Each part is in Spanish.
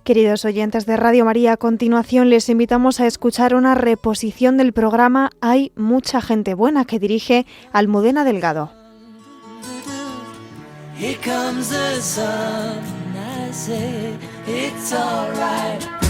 Queridos oyentes de Radio María, a continuación les invitamos a escuchar una reposición del programa Hay mucha gente buena, que dirige Almudena Delgado. Here comes the sun, I say it's all right.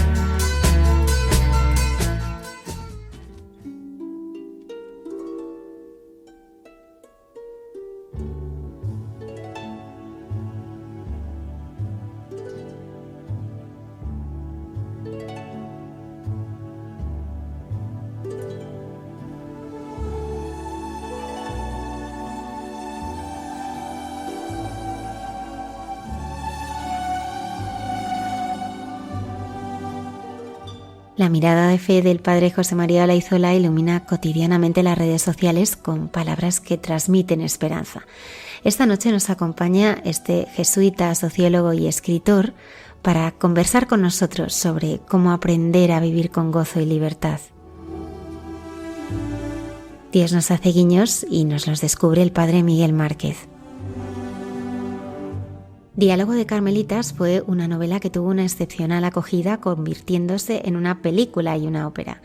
La mirada de fe del padre José María Olaizola ilumina cotidianamente las redes sociales con palabras que transmiten esperanza. Esta noche nos acompaña este jesuita, sociólogo y escritor para conversar con nosotros sobre cómo aprender a vivir con gozo y libertad. Dios nos hace guiños y nos los descubre el padre Miguel Márquez. Diálogo de Carmelitas fue una novela que tuvo una excepcional acogida, convirtiéndose en una película y una ópera.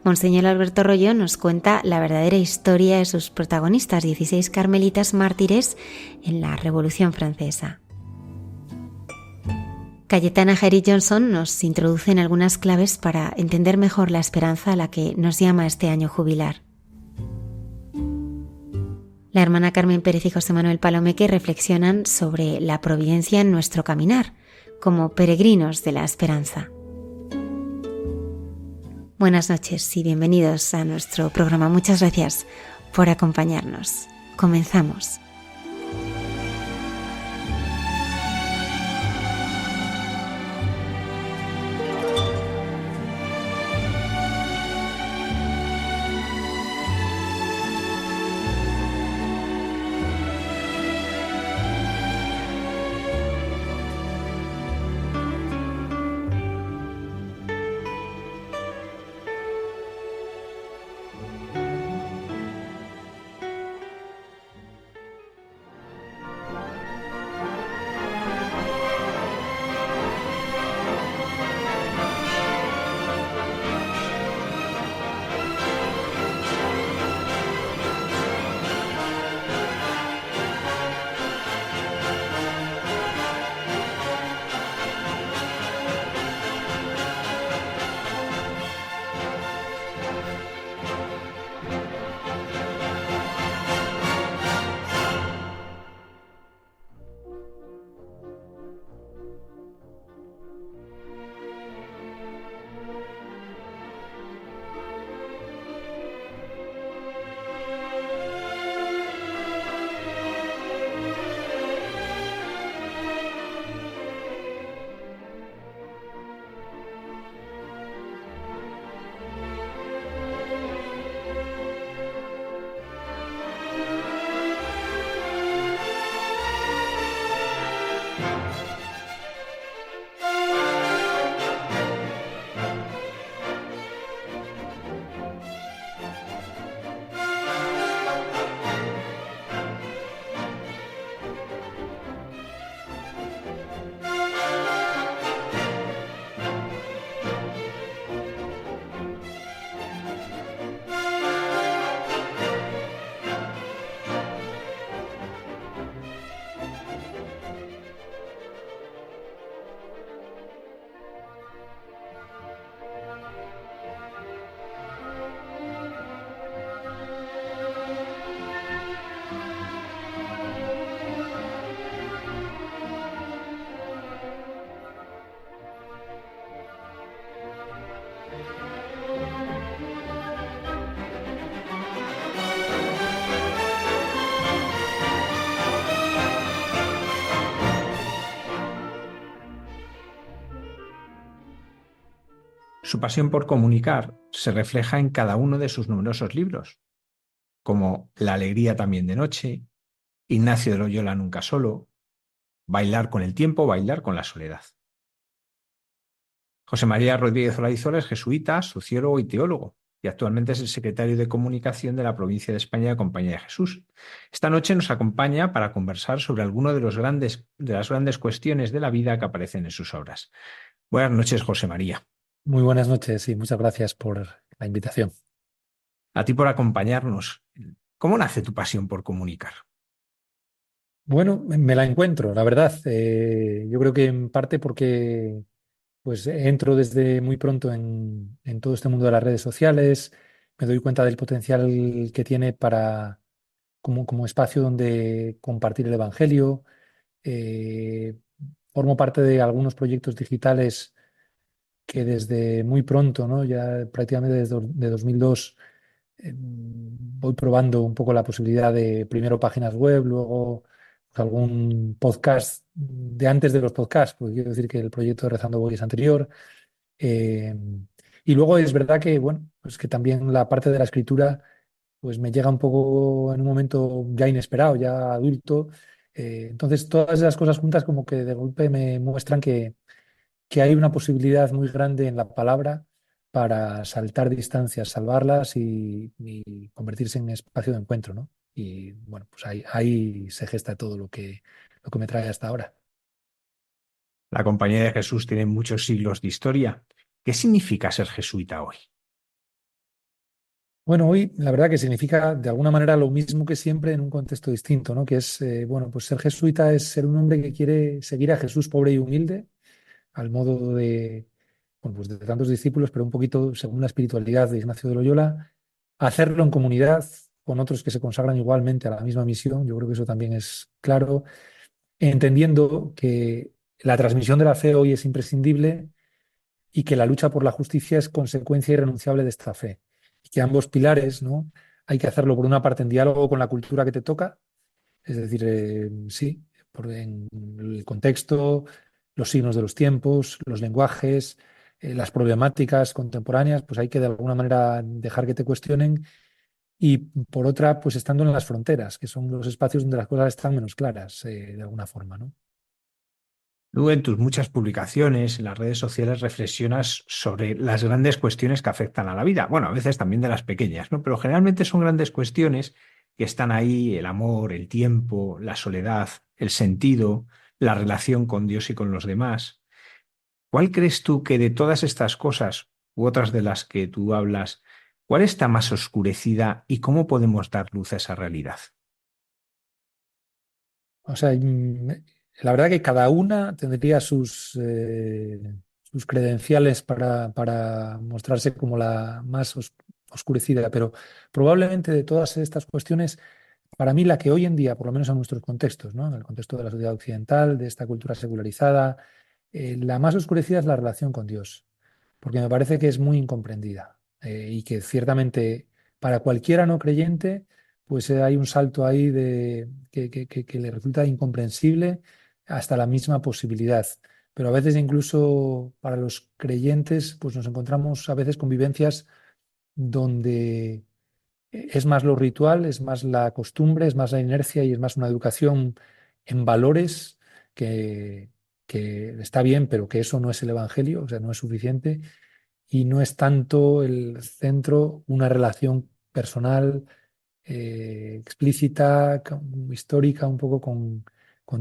Monseñor Alberto Royo nos cuenta la verdadera historia de sus protagonistas, 16 carmelitas mártires en la Revolución Francesa. Cayetana Jerry Johnson nos introduce en algunas claves para entender mejor la esperanza a la que nos llama este año jubilar. La hermana Carmen Pérez y José Manuel Palomeque reflexionan sobre la providencia en nuestro caminar, como peregrinos de la esperanza. Buenas noches y bienvenidos a nuestro programa. Muchas gracias por acompañarnos. Comenzamos. Su pasión por comunicar se refleja en cada uno de sus numerosos libros, como La alegría también de noche, Ignacio de Loyola nunca solo, Bailar con el tiempo, bailar con la soledad. José María Rodríguez Olaizola es jesuita, sociólogo y teólogo, y actualmente es el secretario de Comunicación de la provincia de España de Compañía de Jesús. Esta noche nos acompaña para conversar sobre algunas de las grandes cuestiones de la vida que aparecen en sus obras. Buenas noches, José María. Muy buenas noches y muchas gracias por la invitación. A ti por acompañarnos. ¿Cómo nace tu pasión por comunicar? Bueno, me la encuentro, la verdad. Yo creo que en parte porque pues entro desde muy pronto en todo este mundo de las redes sociales, me doy cuenta del potencial que tiene para como espacio donde compartir el evangelio. Eh, Formo parte de algunos proyectos digitales que desde muy pronto, ¿no? Ya prácticamente de 2002 voy probando un poco la posibilidad de primero páginas web, luego pues, algún podcast de antes de los podcasts, porque quiero decir que el proyecto de Rezando Voy es anterior. Eh, y luego es verdad que, bueno, pues que también la parte de la escritura pues me llega un poco en un momento ya inesperado, ya adulto. Entonces todas esas cosas juntas como que de golpe me muestran que hay una posibilidad muy grande en la palabra para saltar distancias, salvarlas y convertirse en espacio de encuentro, ¿no? Y bueno, pues ahí se gesta todo lo que me trae hasta ahora. La Compañía de Jesús tiene muchos siglos de historia. ¿Qué significa ser jesuita hoy? Bueno, hoy la verdad que significa de alguna manera lo mismo que siempre en un contexto distinto, ¿no? Que es, bueno, pues ser jesuita es ser un hombre que quiere seguir a Jesús pobre y humilde, al modo de, bueno, pues de tantos discípulos, pero un poquito según la espiritualidad de Ignacio de Loyola, hacerlo en comunidad con otros que se consagran igualmente a la misma misión. Yo creo que eso también es claro, entendiendo que la transmisión de la fe hoy es imprescindible y que la lucha por la justicia es consecuencia irrenunciable de esta fe. Y que ambos pilares, ¿no? Hay que hacerlo por una parte en diálogo con la cultura que te toca, es decir, sí, en el contexto, los signos de los tiempos, los lenguajes, las problemáticas contemporáneas, pues hay que de alguna manera dejar que te cuestionen. Y por otra, pues estando en las fronteras, que son los espacios donde las cosas están menos claras, de alguna forma, ¿no? Tú en tus muchas publicaciones en las redes sociales reflexionas sobre las grandes cuestiones que afectan a la vida. Bueno, a veces también de las pequeñas, ¿no? Pero generalmente son grandes cuestiones que están ahí: el amor, el tiempo, la soledad, el sentido, la relación con Dios y con los demás. ¿Cuál crees tú que de todas estas cosas u otras de las que tú hablas, cuál está más oscurecida y cómo podemos dar luz a esa realidad? O sea, la verdad que cada una tendría sus credenciales para mostrarse como la más oscurecida, pero probablemente de todas estas cuestiones, para mí la que hoy en día, por lo menos en nuestros contextos, ¿no? En el contexto de la sociedad occidental, de esta cultura secularizada, la más oscurecida es la relación con Dios, porque me parece que es muy incomprendida y que ciertamente para cualquiera no creyente, pues hay un salto ahí que le resulta incomprensible hasta la misma posibilidad. Pero a veces incluso para los creyentes, pues nos encontramos a veces con vivencias donde es más lo ritual, es más la costumbre, es más la inercia y es más una educación en valores que, que está bien, pero que eso no es el evangelio, o sea, no es suficiente y no es tanto el centro una relación personal, explícita, histórica, un poco con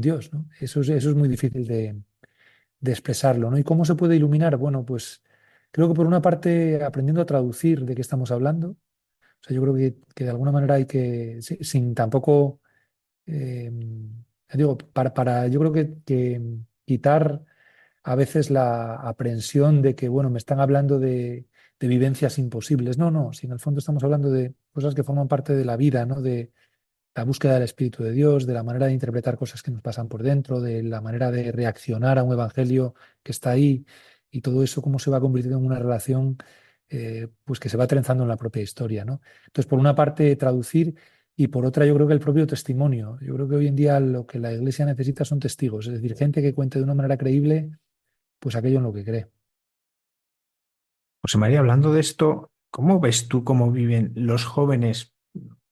Dios, ¿no? Eso es muy difícil de expresarlo, ¿no? ¿Y cómo se puede iluminar? Bueno, pues creo que por una parte aprendiendo a traducir de qué estamos hablando. O sea, yo creo que de alguna manera hay que, sin tampoco, digo, yo creo que quitar a veces la aprensión de que, bueno, me están hablando de vivencias imposibles. No, no, si en el fondo estamos hablando de cosas que forman parte de la vida, ¿no? De la búsqueda del Espíritu de Dios, de la manera de interpretar cosas que nos pasan por dentro, de la manera de reaccionar a un evangelio que está ahí y todo eso, cómo se va convirtiendo en una relación, pues que se va trenzando en la propia historia, ¿no? Entonces, por una parte, traducir y por otra, yo creo que el propio testimonio. Yo creo que hoy en día lo que la Iglesia necesita son testigos, es decir, gente que cuente de una manera creíble pues aquello en lo que cree. José María, hablando de esto, ¿cómo ves tú cómo viven los jóvenes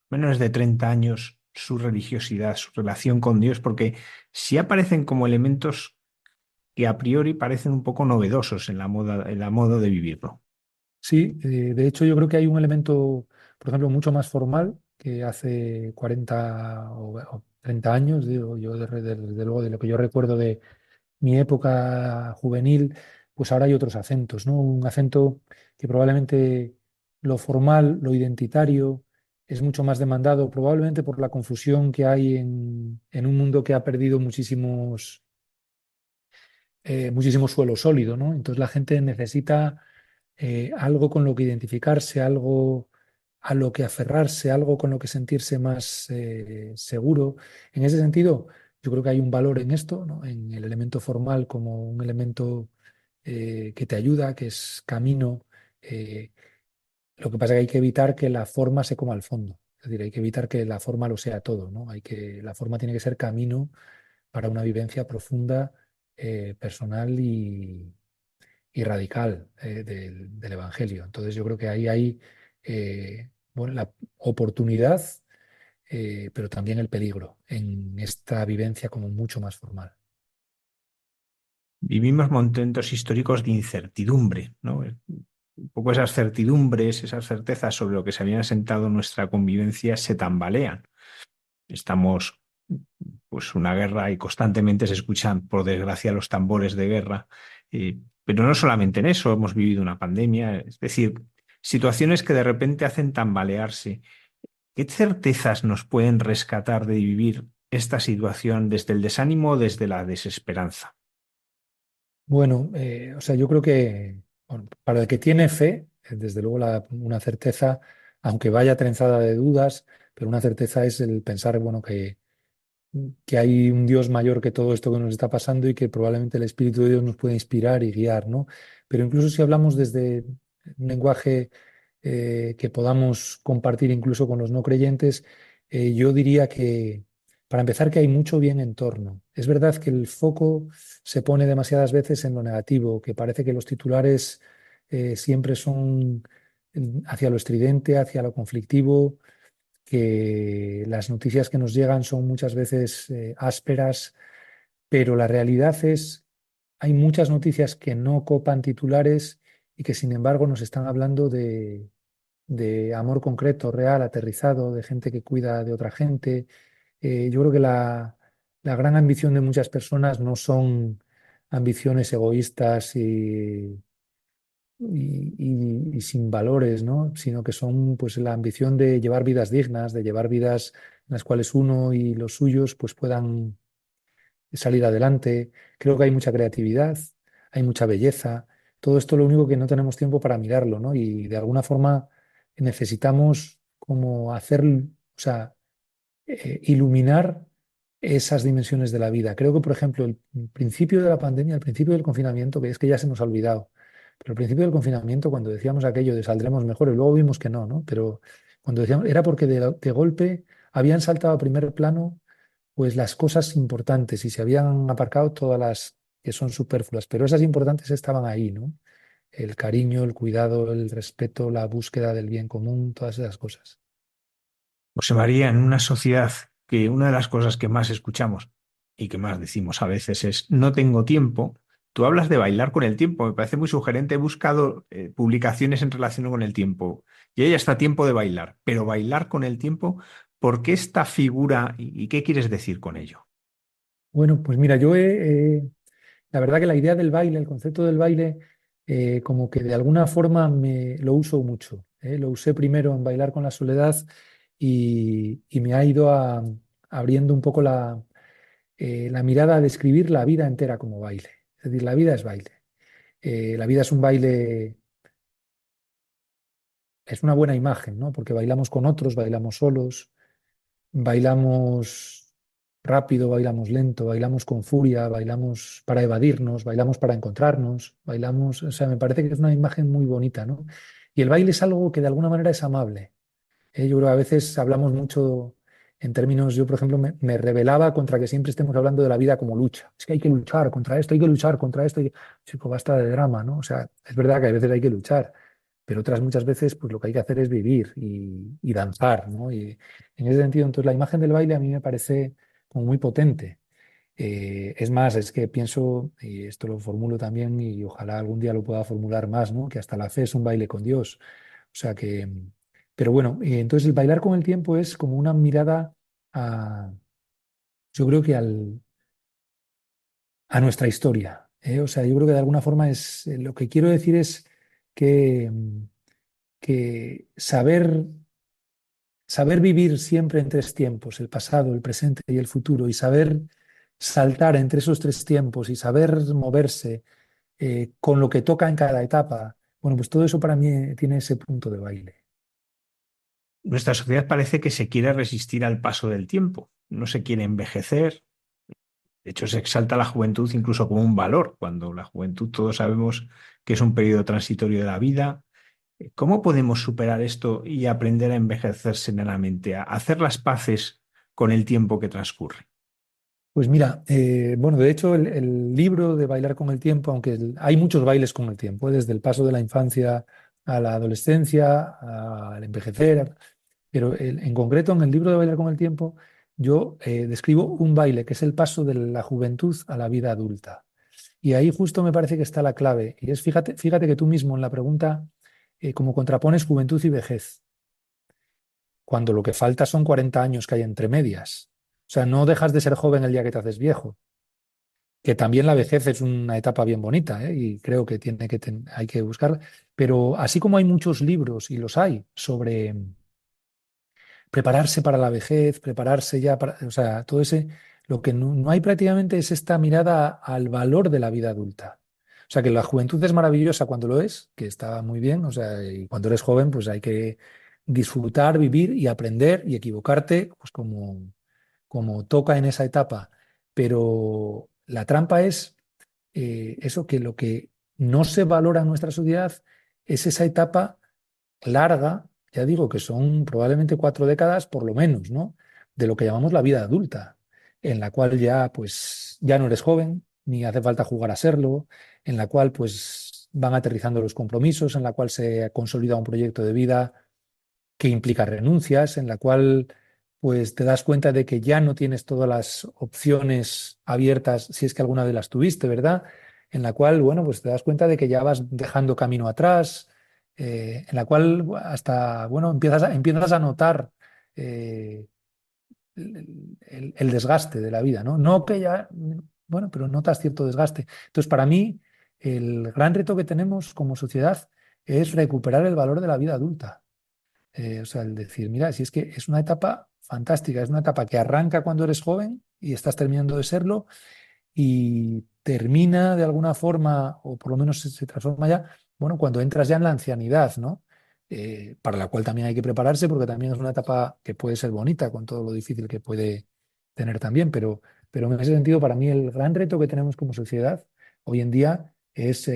menores de 30 años su religiosidad, su relación con Dios? Porque sí aparecen como elementos que a priori parecen un poco novedosos en la moda, en la moda de vivirlo. Sí, de hecho yo creo que hay un elemento, por ejemplo, mucho más formal que hace 40 o 30 años, digo yo, desde luego de lo que yo recuerdo de mi época juvenil, pues ahora hay otros acentos, ¿no? Un acento que probablemente lo formal, lo identitario, es mucho más demandado, probablemente por la confusión que hay en un mundo que ha perdido muchísimo suelo sólido, ¿no? Entonces la gente necesita algo con lo que identificarse, algo a lo que aferrarse, algo con lo que sentirse más seguro. En ese sentido, yo creo que hay un valor en esto, ¿no? En el elemento formal como un elemento que te ayuda, que es camino. eh, lo que pasa es que hay que evitar que la forma se coma al fondo. Es decir, hay que evitar que la forma lo sea todo, ¿no? La forma tiene que ser camino para una vivencia profunda, personal y radical del Evangelio. Entonces yo creo que ahí hay bueno, la oportunidad, pero también el peligro en esta vivencia como mucho más formal. Vivimos momentos históricos de incertidumbre, ¿no? Un poco esas certidumbres, esas certezas sobre lo que se habían asentado en nuestra convivencia se tambalean. Estamos, pues, una guerra y constantemente se escuchan, por desgracia, los tambores de guerra. Pero no solamente en eso, hemos vivido una pandemia, es decir, situaciones que de repente hacen tambalearse. ¿Qué certezas nos pueden rescatar de vivir esta situación desde el desánimo o desde la desesperanza? Bueno, o sea, yo creo que bueno, para el que tiene fe, desde luego una certeza, aunque vaya trenzada de dudas, pero una certeza es el pensar, bueno, que hay un Dios mayor que todo esto que nos está pasando y que probablemente el Espíritu de Dios nos puede inspirar y guiar, ¿no? Pero incluso si hablamos desde un lenguaje que podamos compartir incluso con los no creyentes, yo diría que, para empezar, que hay mucho bien en torno. Es verdad que el foco se pone demasiadas veces en lo negativo, que parece que los titulares siempre son hacia lo estridente, hacia lo conflictivo, que las noticias que nos llegan son muchas veces ásperas, pero la realidad es, hay muchas noticias que no copan titulares y que sin embargo nos están hablando de amor concreto, real, aterrizado, de gente que cuida de otra gente. Yo creo que la gran ambición de muchas personas no son ambiciones egoístas y sin valores, ¿no? Sino que son pues la ambición de llevar vidas dignas, de llevar vidas en las cuales uno y los suyos pues puedan salir adelante. Creo que hay mucha creatividad, hay mucha belleza. Todo esto lo único que no tenemos tiempo para mirarlo, ¿no? Y de alguna forma necesitamos como hacer, o sea, iluminar esas dimensiones de la vida. Creo que, por ejemplo, el principio de la pandemia, el principio del confinamiento, que es que ya se nos ha olvidado, pero al principio del confinamiento, cuando decíamos aquello de saldremos mejor, y luego vimos que no, ¿no? Pero cuando decíamos, era porque de golpe habían saltado a primer plano pues las cosas importantes y se habían aparcado todas las que son superfluas, pero esas importantes estaban ahí, ¿no? El cariño, el cuidado, el respeto, la búsqueda del bien común, todas esas cosas. José María, en una sociedad que una de las cosas que más escuchamos y que más decimos a veces es no tengo tiempo, tú hablas de bailar con el tiempo, me parece muy sugerente, he buscado publicaciones en relación con el tiempo y ahí está tiempo de bailar, pero bailar con el tiempo, ¿por qué esta figura y qué quieres decir con ello? Bueno, pues mira, la verdad que la idea del baile, el concepto del baile, como que de alguna forma lo uso mucho. Lo usé primero en Bailar con la Soledad y me ha ido abriendo un poco la mirada a describir la vida entera como baile. Es decir, la vida es baile. La vida es un baile, es una buena imagen, ¿no? Porque bailamos con otros, bailamos solos, bailamos rápido, bailamos lento, bailamos con furia, bailamos para evadirnos, bailamos para encontrarnos, bailamos, o sea, me parece que es una imagen muy bonita, ¿no? Y el baile es algo que de alguna manera es amable. Yo creo que a veces hablamos mucho en términos, yo por ejemplo me rebelaba contra que siempre estemos hablando de la vida como lucha. Es que hay que luchar contra esto, hay que luchar contra esto. Chico, basta de drama, ¿no? O sea, es verdad que a veces hay que luchar, pero otras muchas veces pues lo que hay que hacer es vivir y danzar, ¿no? Y en ese sentido, entonces la imagen del baile a mí me parece como muy potente. Es más, es que pienso, y esto lo formulo también y ojalá algún día lo pueda formular más, ¿no? Que hasta la fe es un baile con Dios. O sea que, pero bueno, entonces el bailar con el tiempo es como una mirada a, yo creo que a nuestra historia. O sea, yo creo que de alguna forma lo que quiero decir es que, que saber vivir siempre en tres tiempos, el pasado, el presente y el futuro, y saber saltar entre esos tres tiempos y saber moverse con lo que toca en cada etapa, bueno, pues todo eso para mí tiene ese punto de baile. Nuestra sociedad parece que se quiere resistir al paso del tiempo, no se quiere envejecer. De hecho, se exalta la juventud incluso como un valor, cuando la juventud todos sabemos que es un periodo transitorio de la vida. ¿Cómo podemos superar esto y aprender a envejecer serenamente, a hacer las paces con el tiempo que transcurre? Pues mira, bueno, de hecho el libro de Bailar con el tiempo, aunque hay muchos bailes con el tiempo, desde el paso de la infancia a la adolescencia, al envejecer, pero en concreto en el libro de Bailar con el tiempo yo describo un baile que es el paso de la juventud a la vida adulta. Y ahí justo me parece que está la clave. Y es, fíjate que tú mismo en la pregunta, como contrapones juventud y vejez, cuando lo que falta son 40 años que hay entre medias. O sea, no dejas de ser joven el día que te haces viejo, que también la vejez es una etapa bien bonita, ¿eh? Y creo que hay que buscar. Pero así como hay muchos libros, y los hay, sobre prepararse para la vejez, prepararse ya para, o sea, todo ese, lo que no hay prácticamente es esta mirada al valor de la vida adulta. O sea, que la juventud es maravillosa cuando lo es, que está muy bien, o sea, y cuando eres joven, pues hay que disfrutar, vivir y aprender y equivocarte, pues como toca en esa etapa. Pero la trampa es eso, que lo que no se valora en nuestra sociedad es esa etapa larga, ya digo que son probablemente 4 décadas por lo menos, ¿no? De lo que llamamos la vida adulta, en la cual ya pues ya no eres joven, ni hace falta jugar a serlo, en la cual pues van aterrizando los compromisos, en la cual se consolida un proyecto de vida que implica renuncias, en la cual pues te das cuenta de que ya no tienes todas las opciones abiertas, si es que alguna vez las tuviste, ¿verdad? En la cual, bueno, pues te das cuenta de que ya vas dejando camino atrás, en la cual hasta, bueno, empiezas a notar eh, el desgaste de la vida, ¿no? No que ya, bueno, pero notas cierto desgaste. Entonces, para mí, el gran reto que tenemos como sociedad es recuperar el valor de la vida adulta. O sea, el decir, mira, si es que es una etapa fantástica, es una etapa que arranca cuando eres joven y estás terminando de serlo y termina de alguna forma, o por lo menos se transforma ya, bueno, cuando entras ya en la ancianidad, ¿no? Para la cual también hay que prepararse porque también es una etapa que puede ser bonita con todo lo difícil que puede tener también, pero en ese sentido, para mí el gran reto que tenemos como sociedad hoy en día es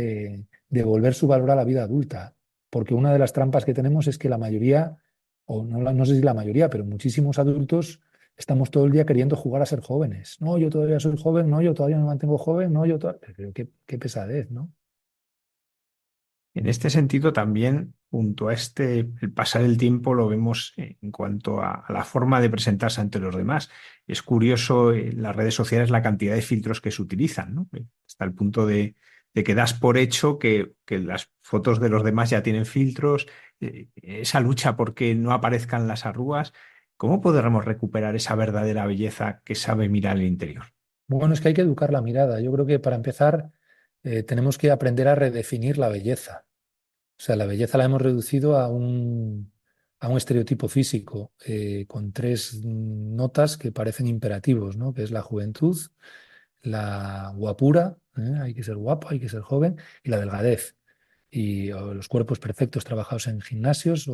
devolver su valor a la vida adulta, porque una de las trampas que tenemos es que la mayoría, o no, no sé si la mayoría, pero muchísimos adultos estamos todo el día queriendo jugar a ser jóvenes. No, yo todavía soy joven, no, yo todavía me mantengo joven, no, Pero qué pesadez, ¿no? En este sentido, también, junto a el pasar el tiempo, lo vemos en cuanto a la forma de presentarse ante los demás. Es curioso en las redes sociales la cantidad de filtros que se utilizan, ¿no? Hasta el punto de que das por hecho que las fotos de los demás ya tienen filtros, esa lucha por que no aparezcan las arrugas. ¿Cómo podremos recuperar esa verdadera belleza que sabe mirar el interior? Bueno, es que hay que educar la mirada. Yo creo que para empezar tenemos que aprender a redefinir la belleza. O sea, la belleza la hemos reducido a un estereotipo físico con tres notas que parecen imperativos, ¿no? Que es la juventud, la guapura, hay que ser guapo, hay que ser joven, y la delgadez. Y o los cuerpos perfectos trabajados en gimnasios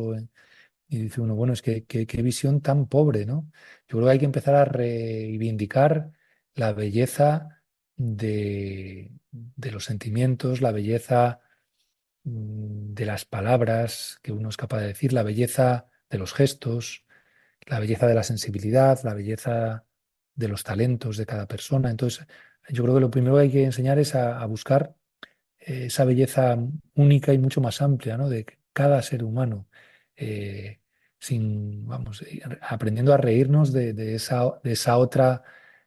y dice uno, bueno, es que qué visión tan pobre, ¿no? Yo creo que hay que empezar a reivindicar la belleza de los sentimientos, la belleza de las palabras que uno es capaz de decir, la belleza de los gestos, la belleza de la sensibilidad, la belleza de los talentos de cada persona. Entonces, yo creo que lo primero que hay que enseñar es a buscar esa belleza única y mucho más amplia, ¿no? De cada ser humano, eh, vamos, aprendiendo a reírnos de esa otra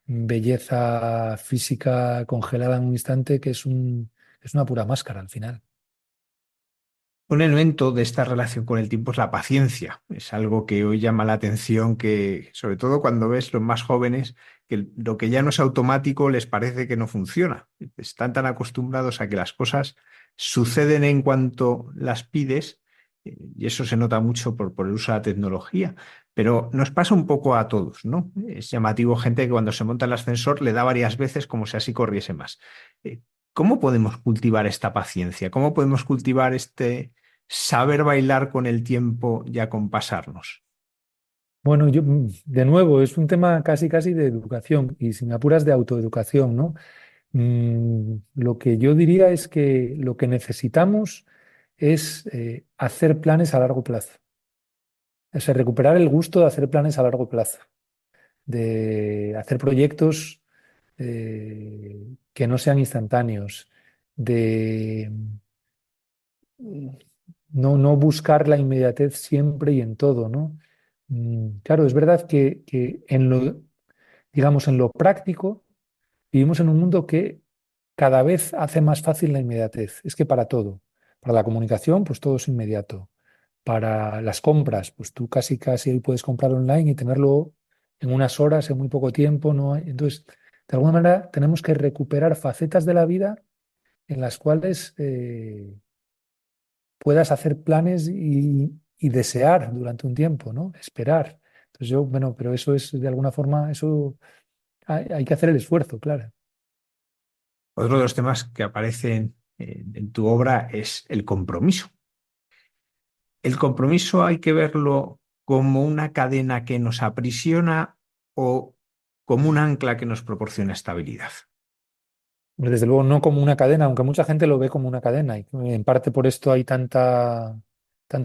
belleza física congelada en un instante que es una pura máscara al final. Un elemento de esta relación con el tiempo es la paciencia. Es algo que hoy llama la atención, que sobre todo cuando ves los más jóvenes, que lo que ya no es automático les parece que no funciona. Están tan acostumbrados a que las cosas suceden en cuanto las pides, y eso se nota mucho por el uso de la tecnología. Pero nos pasa un poco a todos, ¿no? Es llamativo gente que cuando se monta el ascensor le da varias veces como si así corriese más. Eh, ¿Cómo podemos cultivar esta paciencia? ¿Cómo podemos cultivar este saber bailar con el tiempo y acompasarnos? Bueno, yo, de nuevo, es un tema casi casi de educación y si me apuras de autoeducación, ¿no? Lo que yo diría es que lo que necesitamos es hacer planes a largo plazo. O sea, recuperar el gusto de hacer planes a largo plazo, de hacer proyectos que no sean instantáneos, de no buscar la inmediatez siempre y en todo, ¿no? Claro, es verdad que en lo, digamos, en lo práctico vivimos en un mundo que cada vez hace más fácil la inmediatez. Es que para todo, para la comunicación, pues todo es inmediato. Para las compras, pues tú casi casi ahí puedes comprar online y tenerlo en unas horas, en muy poco tiempo, ¿no? Entonces, de alguna manera tenemos que recuperar facetas de la vida en las cuales puedas hacer planes y desear durante un tiempo, ¿no? Esperar. Entonces yo, bueno, pero eso es de alguna forma, eso hay que hacer el esfuerzo, claro. Otro de los temas que aparecen en tu obra es el compromiso. ¿El compromiso hay que verlo como una cadena que nos aprisiona o como un ancla que nos proporciona estabilidad? Desde luego no como una cadena, aunque mucha gente lo ve como una cadena y en parte por esto hay tanto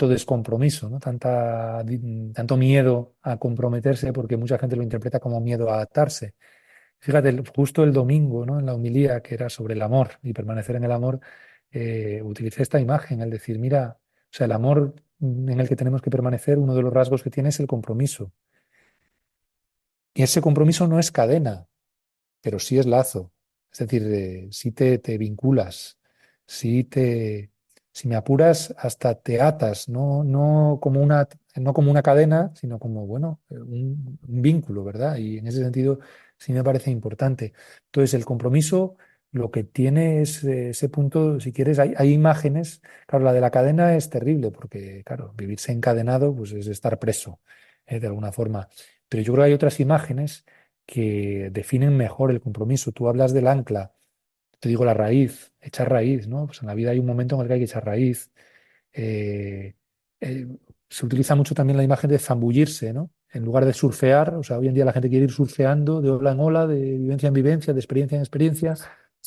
descompromiso, ¿no? Tanto miedo a comprometerse porque mucha gente lo interpreta como miedo a adaptarse. Fíjate, justo el domingo, ¿no? En la homilía que era sobre el amor y permanecer en el amor, utilicé esta imagen, el decir, mira, o sea, el amor en el que tenemos que permanecer, uno de los rasgos que tiene es el compromiso. Y ese compromiso no es cadena, pero sí es lazo. Es decir, sí te vinculas, sí te, si me apuras, hasta te atas, no como una cadena, sino como, bueno, un vínculo, ¿verdad? Y en ese sentido sí me parece importante. Entonces, el compromiso lo que tiene es ese punto, si quieres, hay imágenes, claro, la de la cadena es terrible, porque, claro, vivirse encadenado, pues es estar preso, de alguna forma. Pero yo creo que hay otras imágenes que definen mejor el compromiso. Tú hablas del ancla, te digo la raíz, echar raíz, ¿no? Pues en la vida hay un momento en el que hay que echar raíz. Eh, eh, Se utiliza mucho también la imagen de zambullirse, ¿no? En lugar de surfear, o sea, hoy en día la gente quiere ir surfeando de ola en ola, de vivencia en vivencia, de experiencia en experiencia,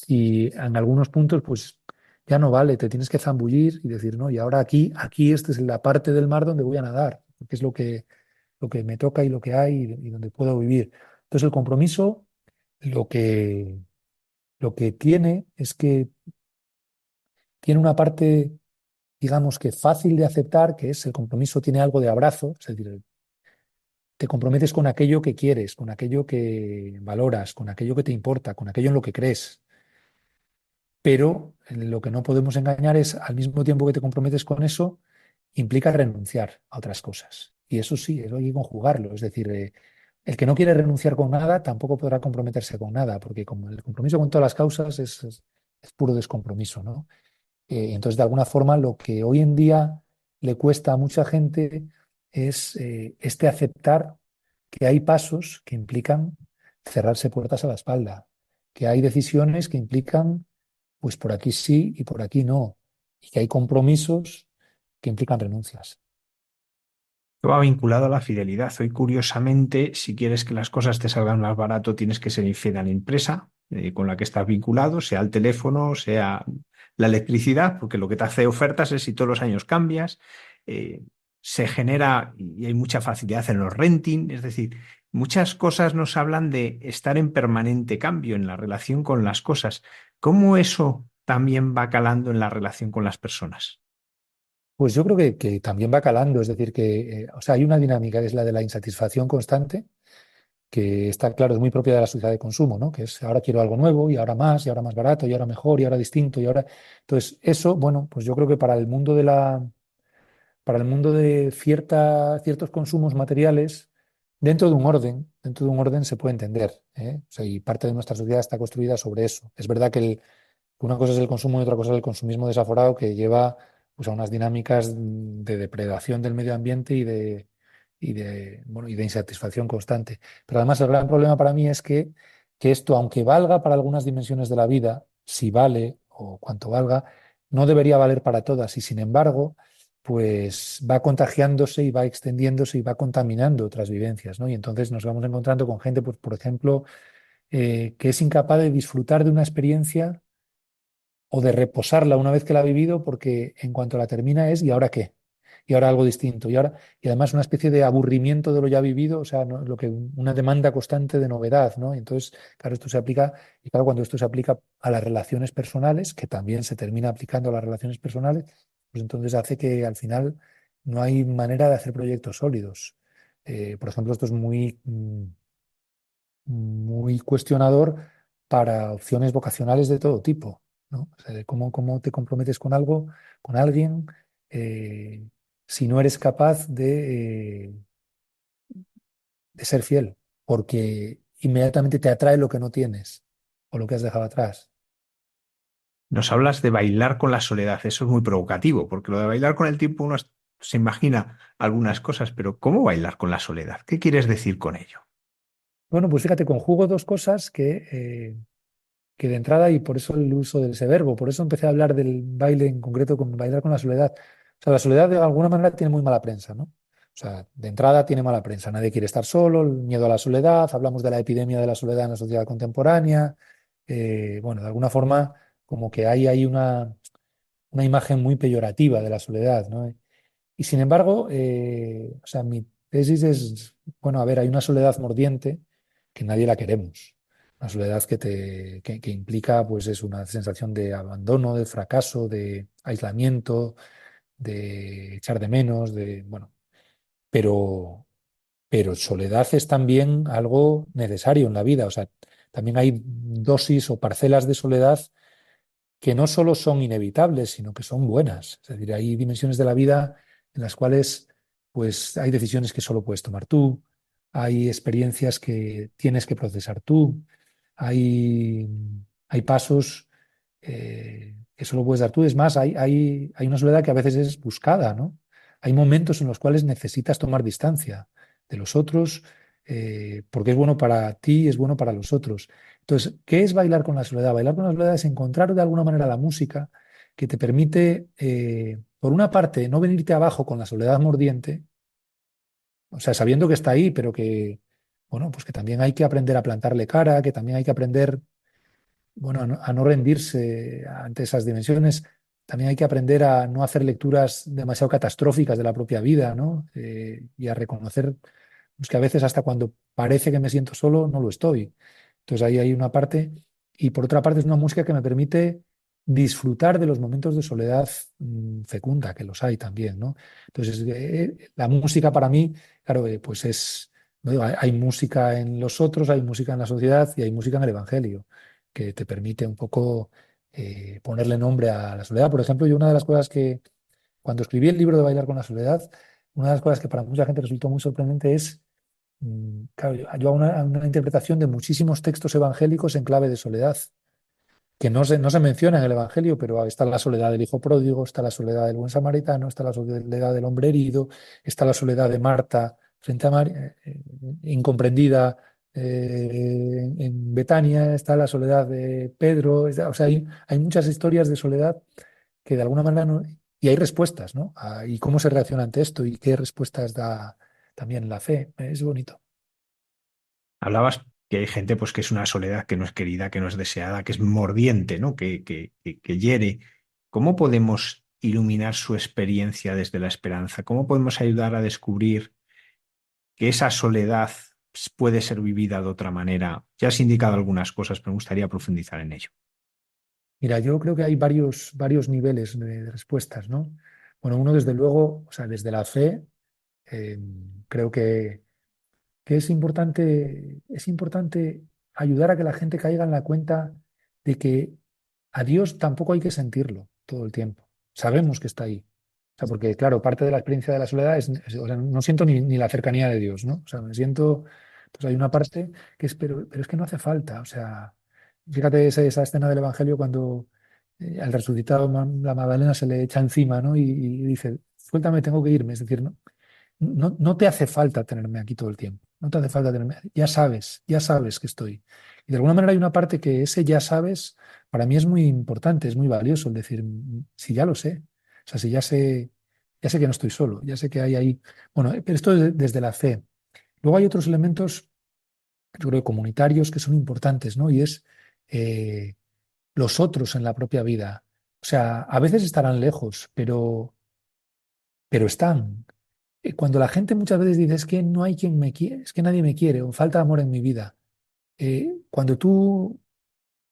y en algunos puntos, pues ya no vale, te tienes que zambullir y decir, no, y ahora aquí, esta es la parte del mar donde voy a nadar, porque es lo que me toca y lo que hay y donde puedo vivir. Entonces, el compromiso lo que, lo que tiene es que tiene una parte, digamos que fácil de aceptar, que es el compromiso tiene algo de abrazo, es decir, te comprometes con aquello que quieres, con aquello que valoras, con aquello que te importa, con aquello en lo que crees. Pero lo que no podemos engañar es, al mismo tiempo que te comprometes con eso, implica renunciar a otras cosas. Y eso sí, eso hay que conjugarlo. Es decir, el que no quiere renunciar con nada tampoco podrá comprometerse con nada, porque como el compromiso con todas las causas es puro descompromiso, ¿no? Entonces, de alguna forma, lo que hoy en día le cuesta a mucha gente es este aceptar que hay pasos que implican cerrarse puertas a la espalda, que hay decisiones que implican, pues por aquí sí y por aquí no, y que hay compromisos que implican renuncias. Va vinculado a la fidelidad. Hoy, curiosamente, si quieres que las cosas te salgan más barato, tienes que ser infiel a la empresa con la que estás vinculado, sea el teléfono, sea la electricidad, porque lo que te hace ofertas es si todos los años cambias. eh, Se genera, y hay mucha facilidad en los renting, es decir, muchas cosas nos hablan de estar en permanente cambio en la relación con las cosas. ¿Cómo eso también va calando en la relación con las personas? Pues yo creo que también va calando, es decir, que o sea, hay una dinámica que es la de la insatisfacción constante, que está claro, es muy propia de la sociedad de consumo, ¿no? Que es ahora quiero algo nuevo y ahora más barato y ahora mejor y ahora distinto y ahora... Entonces, eso, bueno, pues yo creo que para el mundo de ciertos consumos materiales, dentro de un orden se puede entender, ¿eh? O sea, y parte de nuestra sociedad está construida sobre eso. Es verdad que una cosa es el consumo y otra cosa es el consumismo desaforado que lleva pues, a unas dinámicas de depredación del medio ambiente bueno, y de insatisfacción constante. Pero además el gran problema para mí es que esto, aunque valga para algunas dimensiones de la vida, si vale o cuanto valga, no debería valer para todas. Y sin embargo, pues va contagiándose y va extendiéndose y va contaminando otras vivencias, ¿no? Y entonces nos vamos encontrando con gente, pues, por ejemplo, que es incapaz de disfrutar de una experiencia o de reposarla una vez que la ha vivido, porque en cuanto la termina es ¿y ahora qué? Y ahora algo distinto. Y además una especie de aburrimiento de lo ya vivido, o sea, lo que una demanda constante de novedad, ¿no? Y entonces, claro, esto se aplica, y claro, cuando esto se aplica a las relaciones personales, que también se termina aplicando a las relaciones personales, pues entonces hace que al final no hay manera de hacer proyectos sólidos. Por ejemplo, esto es muy cuestionador para opciones vocacionales de todo tipo, ¿no? O sea, de cómo te comprometes con algo, con alguien, eh, si no eres capaz de ser fiel, porque inmediatamente te atrae lo que no tienes o lo que has dejado atrás. Nos hablas de bailar con la soledad. Eso es muy provocativo, porque lo de bailar con el tiempo uno se imagina algunas cosas, pero ¿cómo bailar con la soledad? ¿Qué quieres decir con ello? Bueno, pues fíjate, conjugo dos cosas que de entrada, y por eso el uso de ese verbo, por eso empecé a hablar del baile en concreto, con bailar con la soledad. O sea, la soledad de alguna manera tiene muy mala prensa, ¿no? O sea, de entrada tiene mala prensa. Nadie quiere estar solo, el miedo a la soledad, hablamos de la epidemia de la soledad en la sociedad contemporánea. Bueno, de alguna forma, como que hay ahí una imagen muy peyorativa de la soledad, ¿no? Y sin embargo, o sea, mi tesis es, bueno, a ver, hay una soledad mordiente que nadie la queremos. Una soledad que implica, pues, es una sensación de abandono, de fracaso, de aislamiento, de echar de menos, bueno, pero, pero soledad es también algo necesario en la vida. O sea, también hay dosis o parcelas de soledad que no solo son inevitables, sino que son buenas. Es decir, hay dimensiones de la vida en las cuales pues, hay decisiones que solo puedes tomar tú, hay experiencias que tienes que procesar tú, hay, hay pasos que solo puedes dar tú. Es más, hay una soledad que a veces es buscada, ¿no? Hay momentos en los cuales necesitas tomar distancia de los otros, porque es bueno para ti y es bueno para los otros. Entonces, ¿qué es bailar con la soledad? Bailar con la soledad es encontrar de alguna manera la música que te permite, por una parte, no venirte abajo con la soledad mordiente, o sea, sabiendo que está ahí, pero que, bueno, pues que también hay que aprender a plantarle cara, que también hay que aprender, bueno, a no rendirse ante esas dimensiones. También hay que aprender a no hacer lecturas demasiado catastróficas de la propia vida, ¿no? Y a reconocer pues, que a veces hasta cuando parece que me siento solo, no lo estoy. Entonces ahí hay una parte. Y por otra parte es una música que me permite disfrutar de los momentos de soledad fecunda, que los hay también, ¿no? Entonces, la música para mí, claro, pues es, no digo, hay música en los otros, hay música en la sociedad y hay música en el Evangelio, que te permite un poco ponerle nombre a la soledad. Por ejemplo, yo una de las cosas que, cuando escribí el libro de Bailar con la soledad, una de las cosas que para mucha gente resultó muy sorprendente es, claro, yo hago una interpretación de muchísimos textos evangélicos en clave de soledad, que no se menciona en el Evangelio, pero está la soledad del hijo pródigo, está la soledad del buen samaritano, está la soledad del hombre herido, está la soledad de Marta frente a María, incomprendida en Betania, está la soledad de Pedro, o sea, hay muchas historias de soledad que de alguna manera no, y hay respuestas, ¿no? ¿Y cómo se reacciona ante esto? ¿Y qué respuestas da también la fe? Es bonito. Hablabas que hay gente pues, que es una soledad que no es querida, que no es deseada, que es mordiente, ¿no? Que hiere. ¿Cómo podemos iluminar su experiencia desde la esperanza? ¿Cómo podemos ayudar a descubrir que esa soledad puede ser vivida de otra manera? Ya has indicado algunas cosas, pero me gustaría profundizar en ello. Mira, yo creo que hay varios niveles de respuestas, ¿no? Bueno, uno desde luego, o sea, desde la fe, creo que que es importante ayudar a que la gente caiga en la cuenta de que a Dios tampoco hay que sentirlo todo el tiempo. Sabemos que está ahí. O sea, porque, claro, parte de la experiencia de la soledad o sea, no siento ni la cercanía de Dios, ¿no? O sea, me siento, pues hay una parte que es, pero es que no hace falta. O sea, fíjate esa escena del Evangelio cuando al resucitado la Magdalena se le echa encima, ¿no? Y dice, suéltame, tengo que irme. Es decir, no te hace falta tenerme aquí todo el tiempo. No te hace falta tenerme. Ya sabes que estoy. Y de alguna manera hay una parte que ese ya sabes, para mí es muy importante, es muy valioso el decir, si ya lo sé. O sea, si ya sé que no estoy solo, ya sé que hay ahí. Bueno, pero esto es desde la fe. Luego hay otros elementos, yo creo, comunitarios que son importantes, ¿no? Y es eh, los otros en la propia vida. O sea, a veces estarán lejos, pero están. Cuando la gente muchas veces dice es que no hay quien me quiere, es que nadie me quiere o falta amor en mi vida, cuando tú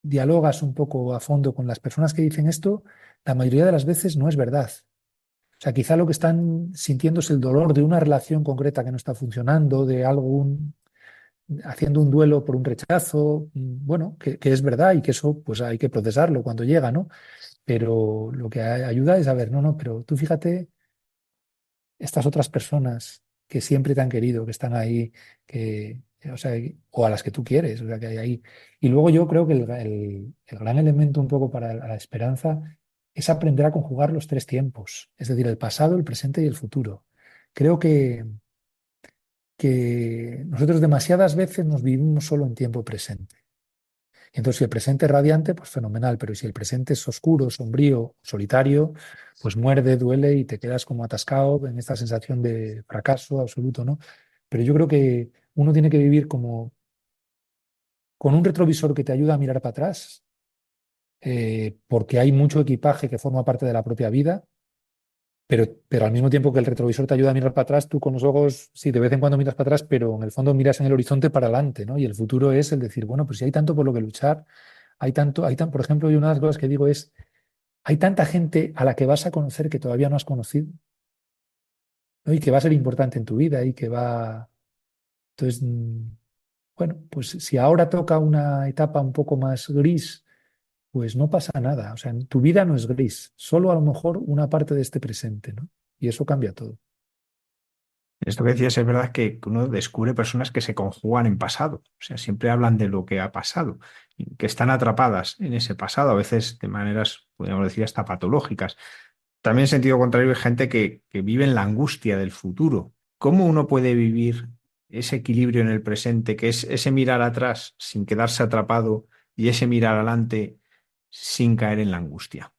dialogas un poco a fondo con las personas que dicen esto, la mayoría de las veces no es verdad. O sea, quizá lo que están sintiendo es el dolor de una relación concreta que no está funcionando, de haciendo un duelo por un rechazo, bueno, que es verdad y que eso pues hay que procesarlo cuando llega, ¿no? Pero lo que ayuda es a ver, no, pero tú fíjate estas otras personas que siempre te han querido, que están ahí, o sea, o a las que tú quieres, o sea, que hay ahí. Y luego yo creo que el gran elemento un poco para la esperanza es aprender a conjugar los tres tiempos, es decir, el pasado, el presente y el futuro. Creo que nosotros demasiadas veces nos vivimos solo en tiempo presente. Y entonces, si el presente es radiante, pues fenomenal, pero si el presente es oscuro, sombrío, solitario, pues muerde, duele y te quedas como atascado en esta sensación de fracaso absoluto, ¿no? Pero yo creo que uno tiene que vivir como con un retrovisor que te ayuda a mirar para atrás, porque hay mucho equipaje que forma parte de la propia vida, pero al mismo tiempo que el retrovisor te ayuda a mirar para atrás, tú con los ojos, sí, de vez en cuando miras para atrás, pero en el fondo miras en el horizonte para adelante, ¿no? Y el futuro es el decir, bueno, pues si hay tanto por lo que luchar, por ejemplo, y una de las cosas que digo es, hay tanta gente a la que vas a conocer que todavía no has conocido, ¿no? Y que va a ser importante en tu vida y que va... Entonces, bueno, pues si ahora toca una etapa un poco más gris, pues no pasa nada. O sea, tu vida no es gris, solo a lo mejor una parte de este presente, ¿no? Y eso cambia todo. Esto que decías es verdad que uno descubre personas que se conjugan en pasado, o sea, siempre hablan de lo que ha pasado, y que están atrapadas en ese pasado, a veces de maneras, podríamos decir, hasta patológicas. También en sentido contrario, hay gente que vive en la angustia del futuro. ¿Cómo uno puede vivir ese equilibrio en el presente, que es ese mirar atrás sin quedarse atrapado y ese mirar adelante sin caer en la angustia?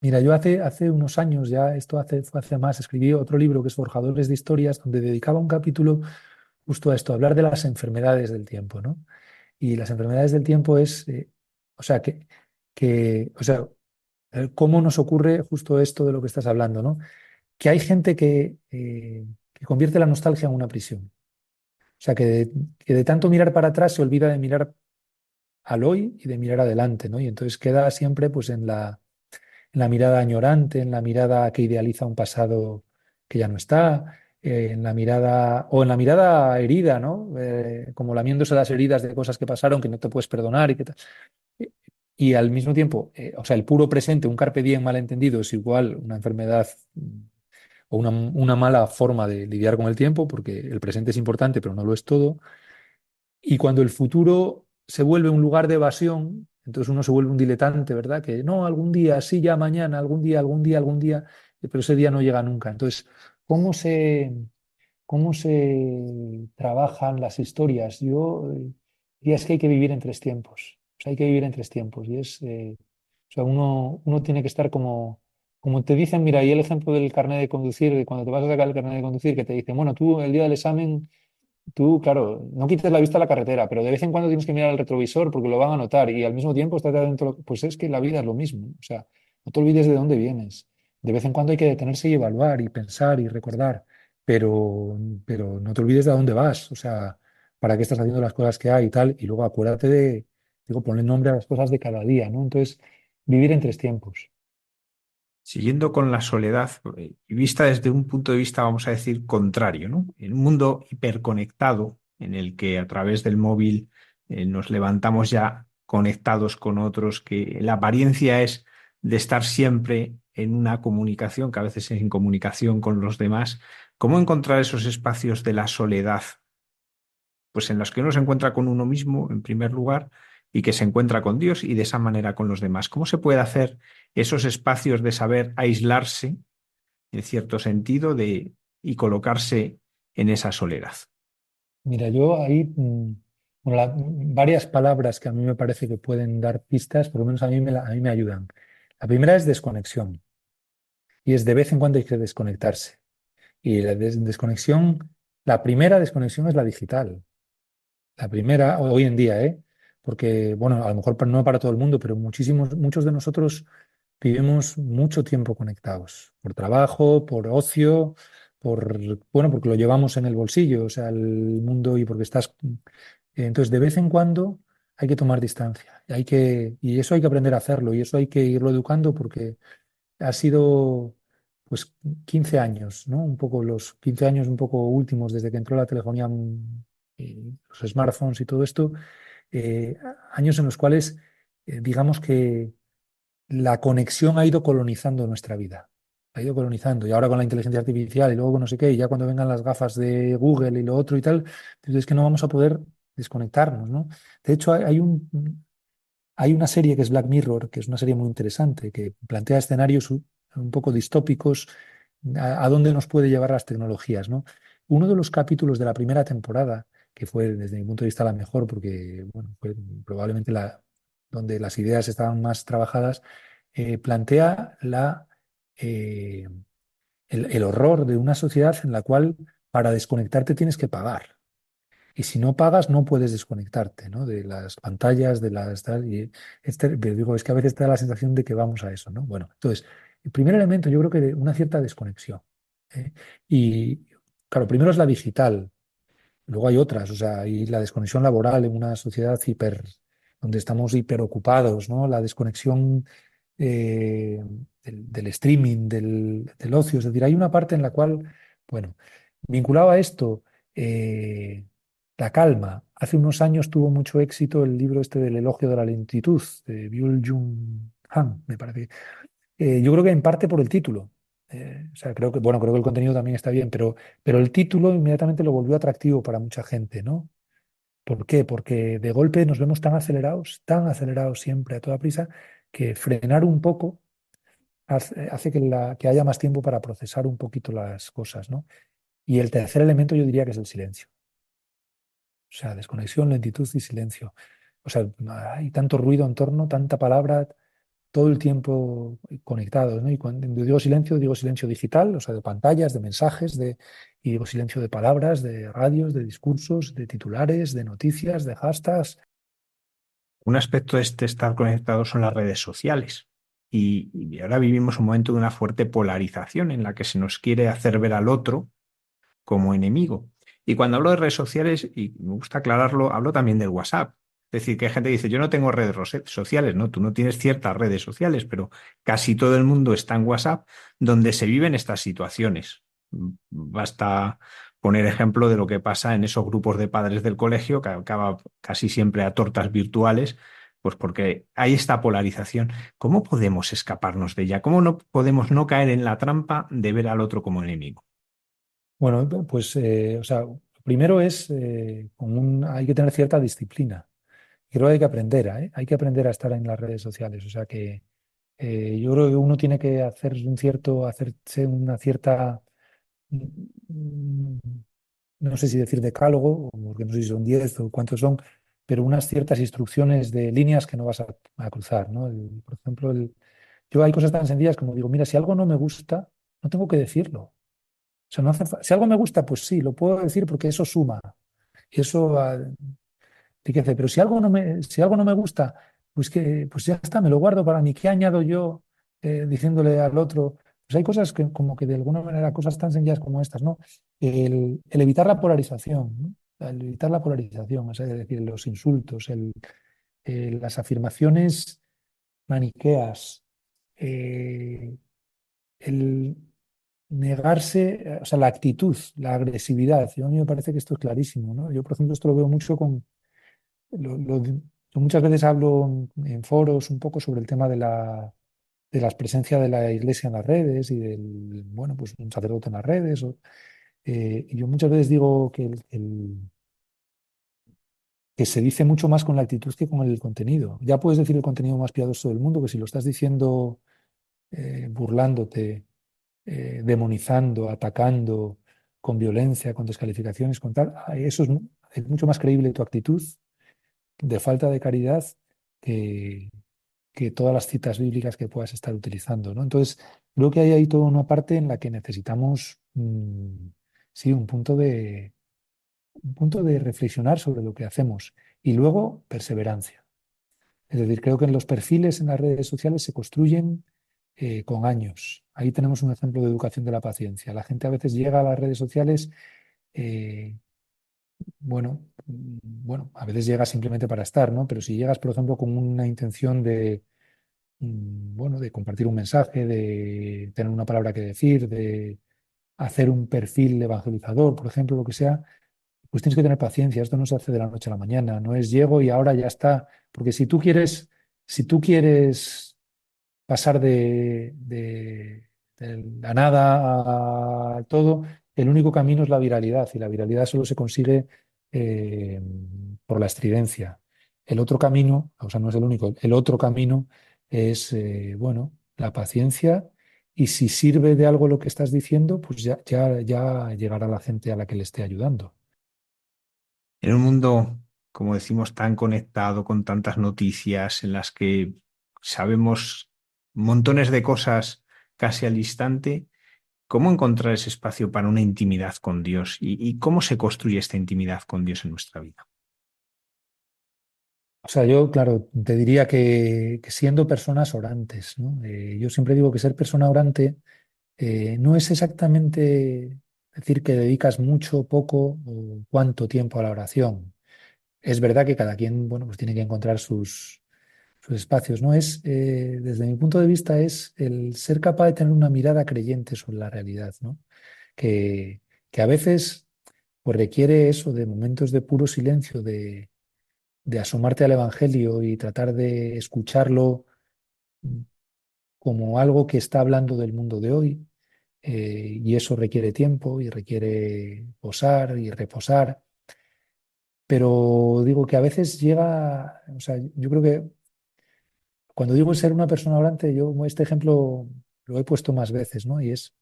Mira, yo hace unos años, ya fue hace más, escribí otro libro que es Forjadores de Historias, donde dedicaba un capítulo justo a esto, a hablar de las enfermedades del tiempo, ¿no? Y las enfermedades del tiempo es, o sea, o sea, cómo nos ocurre justo esto de lo que estás hablando, ¿no? Que hay gente que convierte la nostalgia en una prisión. O sea, que de tanto mirar para atrás se olvida de mirar al hoy y de mirar adelante, ¿no? Y entonces queda siempre pues en la mirada añorante, en la mirada que idealiza un pasado que ya no está, en la mirada, o en la mirada herida, ¿no? Como lamiéndose las heridas de cosas que pasaron que no te puedes perdonar y que tal. Y al mismo tiempo, o sea, el puro presente, un carpe diem malentendido es igual una enfermedad o una mala forma de lidiar con el tiempo, porque el presente es importante, pero no lo es todo. Y cuando el futuro se vuelve un lugar de evasión, entonces uno se vuelve un diletante, ¿verdad? Que no, algún día, sí, ya mañana, algún día, pero ese día no llega nunca. Entonces, ¿cómo cómo se trabajan las historias? Yo diría es que hay que vivir en tres tiempos. O sea, hay que vivir en tres tiempos. O sea, uno tiene que estar como te dicen, mira, ahí el ejemplo del carnet de conducir, de cuando te vas a sacar el carnet de conducir, que te dicen, bueno, tú el día del examen tú, claro, no quites la vista a la carretera, pero de vez en cuando tienes que mirar al retrovisor porque lo van a notar y al mismo tiempo estar atento. Pues es que la vida es lo mismo. O sea, no te olvides de dónde vienes. De vez en cuando hay que detenerse y evaluar y pensar y recordar, pero no te olvides de a dónde vas. O sea, para qué estás haciendo las cosas que hay y tal. Y luego acuérdate digo, ponle nombre a las cosas de cada día, ¿no? Entonces, vivir en tres tiempos. Siguiendo con la soledad, y vista desde un punto de vista, vamos a decir, contrario, ¿no? En un mundo hiperconectado, en el que a través del móvil nos levantamos ya conectados con otros, que la apariencia es de estar siempre en una comunicación, que a veces es en comunicación con los demás. ¿Cómo encontrar esos espacios de la soledad? Pues en los que uno se encuentra con uno mismo, en primer lugar, y que se encuentra con Dios y de esa manera con los demás. ¿Cómo se puede hacer esos espacios de saber aislarse, en cierto sentido, y colocarse en esa soledad? Mira, yo ahí, bueno, varias palabras que a mí me parece que pueden dar pistas, por lo menos a mí me ayudan. La primera es desconexión, y es de vez en cuando hay que desconectarse. Y la desconexión, la primera desconexión es la digital. La primera, hoy en día, ¿eh? Porque, bueno, a lo mejor no para todo el mundo, pero muchos de nosotros vivimos mucho tiempo conectados, por trabajo, por ocio, bueno, porque lo llevamos en el bolsillo, o sea, el mundo y porque estás. Entonces, de vez en cuando hay que tomar distancia, y eso hay que aprender a hacerlo, y eso hay que irlo educando porque ha sido, pues, 15 años, ¿no? Un poco los 15 años un poco últimos desde que entró la telefonía, y los smartphones y todo esto, eh, años en los cuales, digamos que la conexión ha ido colonizando nuestra vida. Ha ido colonizando. Y ahora con la inteligencia artificial y luego con no sé qué, y ya cuando vengan las gafas de Google y lo otro y tal, entonces es que no vamos a poder desconectarnos, ¿no? De hecho, hay una serie que es Black Mirror, que es una serie muy interesante, que plantea escenarios un poco distópicos a dónde nos puede llevar las tecnologías, ¿no? Uno de los capítulos de la primera temporada, que fue desde mi punto de vista la mejor, porque bueno, fue probablemente donde las ideas estaban más trabajadas, plantea eh, el horror de una sociedad en la cual para desconectarte tienes que pagar. Y si no pagas, no puedes desconectarte, ¿no? De las pantallas, de las tal. Y pero digo, es que a veces te da la sensación de que vamos a eso, ¿no? Bueno, entonces, el primer elemento yo creo que de una cierta desconexión. ¿Eh? Y claro, primero es la digital, luego hay otras, o sea, y la desconexión laboral en una sociedad donde estamos hiperocupados, ¿no? La desconexión eh, del streaming, del ocio. Es decir, hay una parte en la cual, bueno, vinculado a esto, eh, la calma. Hace unos años tuvo mucho éxito el libro este del elogio de la lentitud, de Byul-Jung Han, me parece. Yo creo que en parte por el título. O sea, creo que el contenido también está bien, pero el título inmediatamente lo volvió atractivo para mucha gente, ¿no? ¿Por qué? Porque de golpe nos vemos tan acelerados siempre a toda prisa, que frenar un poco hace que haya más tiempo para procesar un poquito las cosas, ¿no? Y el tercer elemento yo diría que es el silencio. O sea, desconexión, lentitud y silencio. O sea, hay tanto ruido en torno, tanta palabra, todo el tiempo conectados, ¿no? Y cuando digo silencio digital, o sea, de pantallas, de mensajes, y digo silencio de palabras, de radios, de discursos, de titulares, de noticias, de hashtags. Un aspecto de este estar conectado son las redes sociales. Y ahora vivimos un momento de una fuerte polarización en la que se nos quiere hacer ver al otro como enemigo. Y cuando hablo de redes sociales, y me gusta aclararlo, hablo también del WhatsApp. Es decir, que hay gente que dice, yo no tengo redes sociales, no, tú no tienes ciertas redes sociales, pero casi todo el mundo está en WhatsApp donde se viven estas situaciones. Basta poner ejemplo de lo que pasa en esos grupos de padres del colegio, que acaba casi siempre a tortas virtuales, pues porque hay esta polarización. ¿Cómo podemos escaparnos de ella? ¿Cómo no podemos no caer en la trampa de ver al otro como enemigo? Bueno, pues, o sea, primero es, hay que tener cierta disciplina. Creo que hay que aprender, ¿eh? Hay que aprender a estar en las redes sociales. O sea que yo creo que uno tiene que hacerse una cierta, mm, no sé si decir decálogo, porque no sé si son 10 o cuántos son, pero unas ciertas instrucciones de líneas que no vas a cruzar, ¿no? Por ejemplo, yo hay cosas tan sencillas como digo, mira, si algo no me gusta, no tengo que decirlo. O sea, si algo me gusta, pues sí, lo puedo decir porque eso suma. Y eso enriquece. Pero si algo no me gusta, pues ya está, me lo guardo para mí. ¿Qué añado yo diciéndole al otro? Pues hay cosas que, como que de alguna manera, cosas tan sencillas como estas, ¿no? El evitar la polarización, ¿no? El evitar la polarización, o sea, es decir, los insultos, las afirmaciones maniqueas, eh, el, negarse, o sea, la actitud, la agresividad. A mí me parece que esto es clarísimo, ¿no? Yo, por ejemplo, esto lo veo mucho con... yo muchas veces hablo en foros un poco sobre el tema de la presencia de la Iglesia en las redes y del, bueno, pues un sacerdote en las redes. Y yo muchas veces digo que, que se dice mucho más con la actitud que con el contenido. Ya puedes decir el contenido más piadoso del mundo, que si lo estás diciendo burlándote, demonizando, atacando, con violencia, con descalificaciones, con tal, eso es mucho más creíble tu actitud de falta de caridad que, que todas las citas bíblicas que puedas estar utilizando, ¿no? Entonces, creo que hay ahí toda una parte en la que necesitamos, sí, un punto de reflexionar sobre lo que hacemos y luego perseverancia. Es decir, creo que en los perfiles en las redes sociales se construyen con años. Ahí tenemos un ejemplo de educación de la paciencia. La gente a veces llega a las redes sociales, eh, bueno, a veces llega simplemente para estar, ¿no? Pero si llegas, por ejemplo, con una intención de, bueno, de compartir un mensaje, de tener una palabra que decir, de hacer un perfil evangelizador, por ejemplo, lo que sea, pues tienes que tener paciencia. Esto no se hace de la noche a la mañana. No es llego y ahora ya está. Porque si tú quieres pasar de la nada a todo, el único camino es la viralidad y la viralidad solo se consigue eh, por la estridencia. El otro camino, o sea, no es el único, el otro camino es, bueno, la paciencia y si sirve de algo lo que estás diciendo, pues ya llegará la gente a la que le esté ayudando. En un mundo, como decimos, tan conectado, con tantas noticias, en las que sabemos montones de cosas casi al instante, ¿cómo encontrar ese espacio para una intimidad con Dios? Y cómo se construye esta intimidad con Dios en nuestra vida? O sea, yo, claro, te diría que siendo personas orantes, ¿no? Yo siempre digo que ser persona orante no es exactamente decir que dedicas mucho, poco o cuánto tiempo a la oración. Es verdad que cada quien, bueno, pues tiene que encontrar sus espacios, ¿no? Desde mi punto de vista, es el ser capaz de tener una mirada creyente sobre la realidad, ¿no? Que, que a veces pues requiere eso de momentos de puro silencio, de asomarte al Evangelio y tratar de escucharlo como algo que está hablando del mundo de hoy, y eso requiere tiempo y requiere posar y reposar, pero digo que a veces llega, o sea, yo creo que cuando digo ser una persona orante, yo este ejemplo lo he puesto más veces, ¿no? Y es,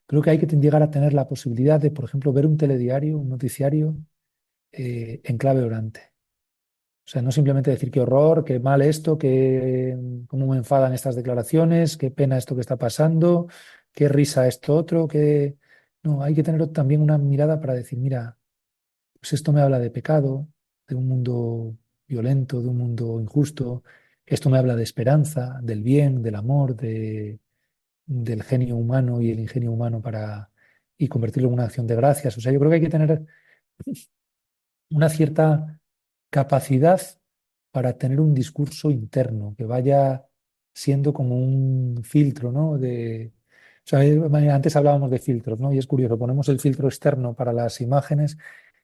creo que hay que llegar a tener la posibilidad de, por ejemplo, ver un telediario, un noticiario en clave orante. O sea, no simplemente decir qué horror, qué mal esto, cómo me enfadan estas declaraciones, qué pena esto que está pasando, qué risa esto otro, qué... No, hay que tener también una mirada para decir, mira, pues esto me habla de pecado, de un mundo violento, de un mundo injusto. Esto me habla de esperanza, del bien, del amor, del genio humano y el ingenio humano y convertirlo en una acción de gracias. O sea, yo creo que hay que tener una cierta capacidad para tener un discurso interno que vaya siendo como un filtro, ¿no? O sea, antes hablábamos de filtros, ¿no? Y es curioso, ponemos el filtro externo para las imágenes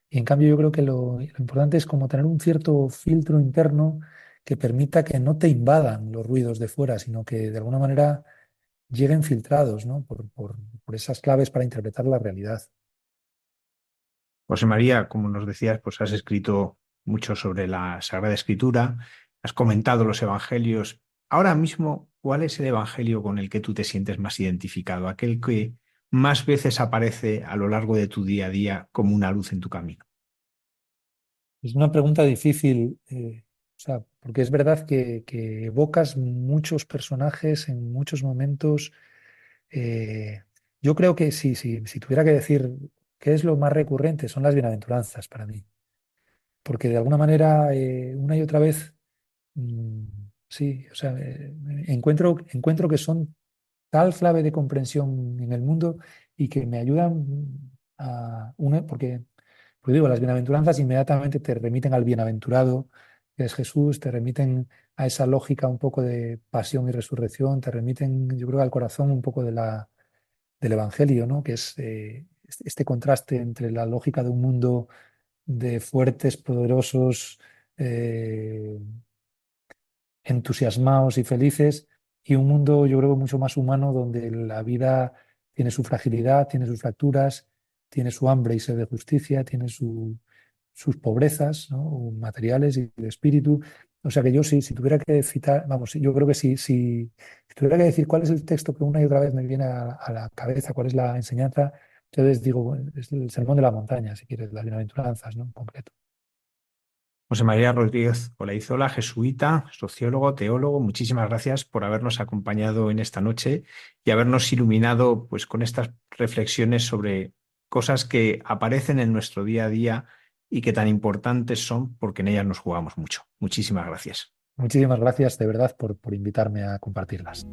y en cambio yo creo que lo importante es como tener un cierto filtro interno que permita que no te invadan los ruidos de fuera, sino que de alguna manera lleguen filtrados, ¿no? Por esas claves para interpretar la realidad. José María, como nos decías, pues has escrito mucho sobre la Sagrada Escritura, has comentado los evangelios. Ahora mismo, ¿cuál es el evangelio con el que tú te sientes más identificado? Aquel que más veces aparece a lo largo de tu día a día como una luz en tu camino. Es una pregunta difícil, o sea, porque es verdad que evocas muchos personajes en muchos momentos. eh, yo creo que si tuviera que decir qué es lo más recurrente, son las bienaventuranzas para mí, porque de alguna manera, una y otra vez, mm, sí, o sea, encuentro que son tal clave de comprensión en el mundo y que me ayudan porque digo, las bienaventuranzas inmediatamente te remiten al bienaventurado, que es Jesús, te remiten a esa lógica un poco de pasión y resurrección, te remiten, yo creo, al corazón un poco del Evangelio, ¿no? Que es este contraste entre la lógica de un mundo de fuertes, poderosos, entusiasmados y felices, y un mundo, yo creo, mucho más humano, donde la vida tiene su fragilidad, tiene sus fracturas, tiene su hambre y sed de justicia, tiene sus pobrezas, ¿no? Materiales y de espíritu. O sea que yo sí, si tuviera que citar, vamos, yo creo que si tuviera que decir cuál es el texto que una y otra vez me viene a la cabeza, cuál es la enseñanza, entonces digo, bueno, es el Sermón de la Montaña, si quieres, las bienaventuranzas, ¿no? En concreto. José María Rodríguez Olaizola, jesuita, sociólogo, teólogo, muchísimas gracias por habernos acompañado en esta noche y habernos iluminado pues, con estas reflexiones sobre cosas que aparecen en nuestro día a día y que tan importantes son porque en ellas nos jugamos mucho. Muchísimas gracias. Muchísimas gracias de verdad por invitarme a compartirlas.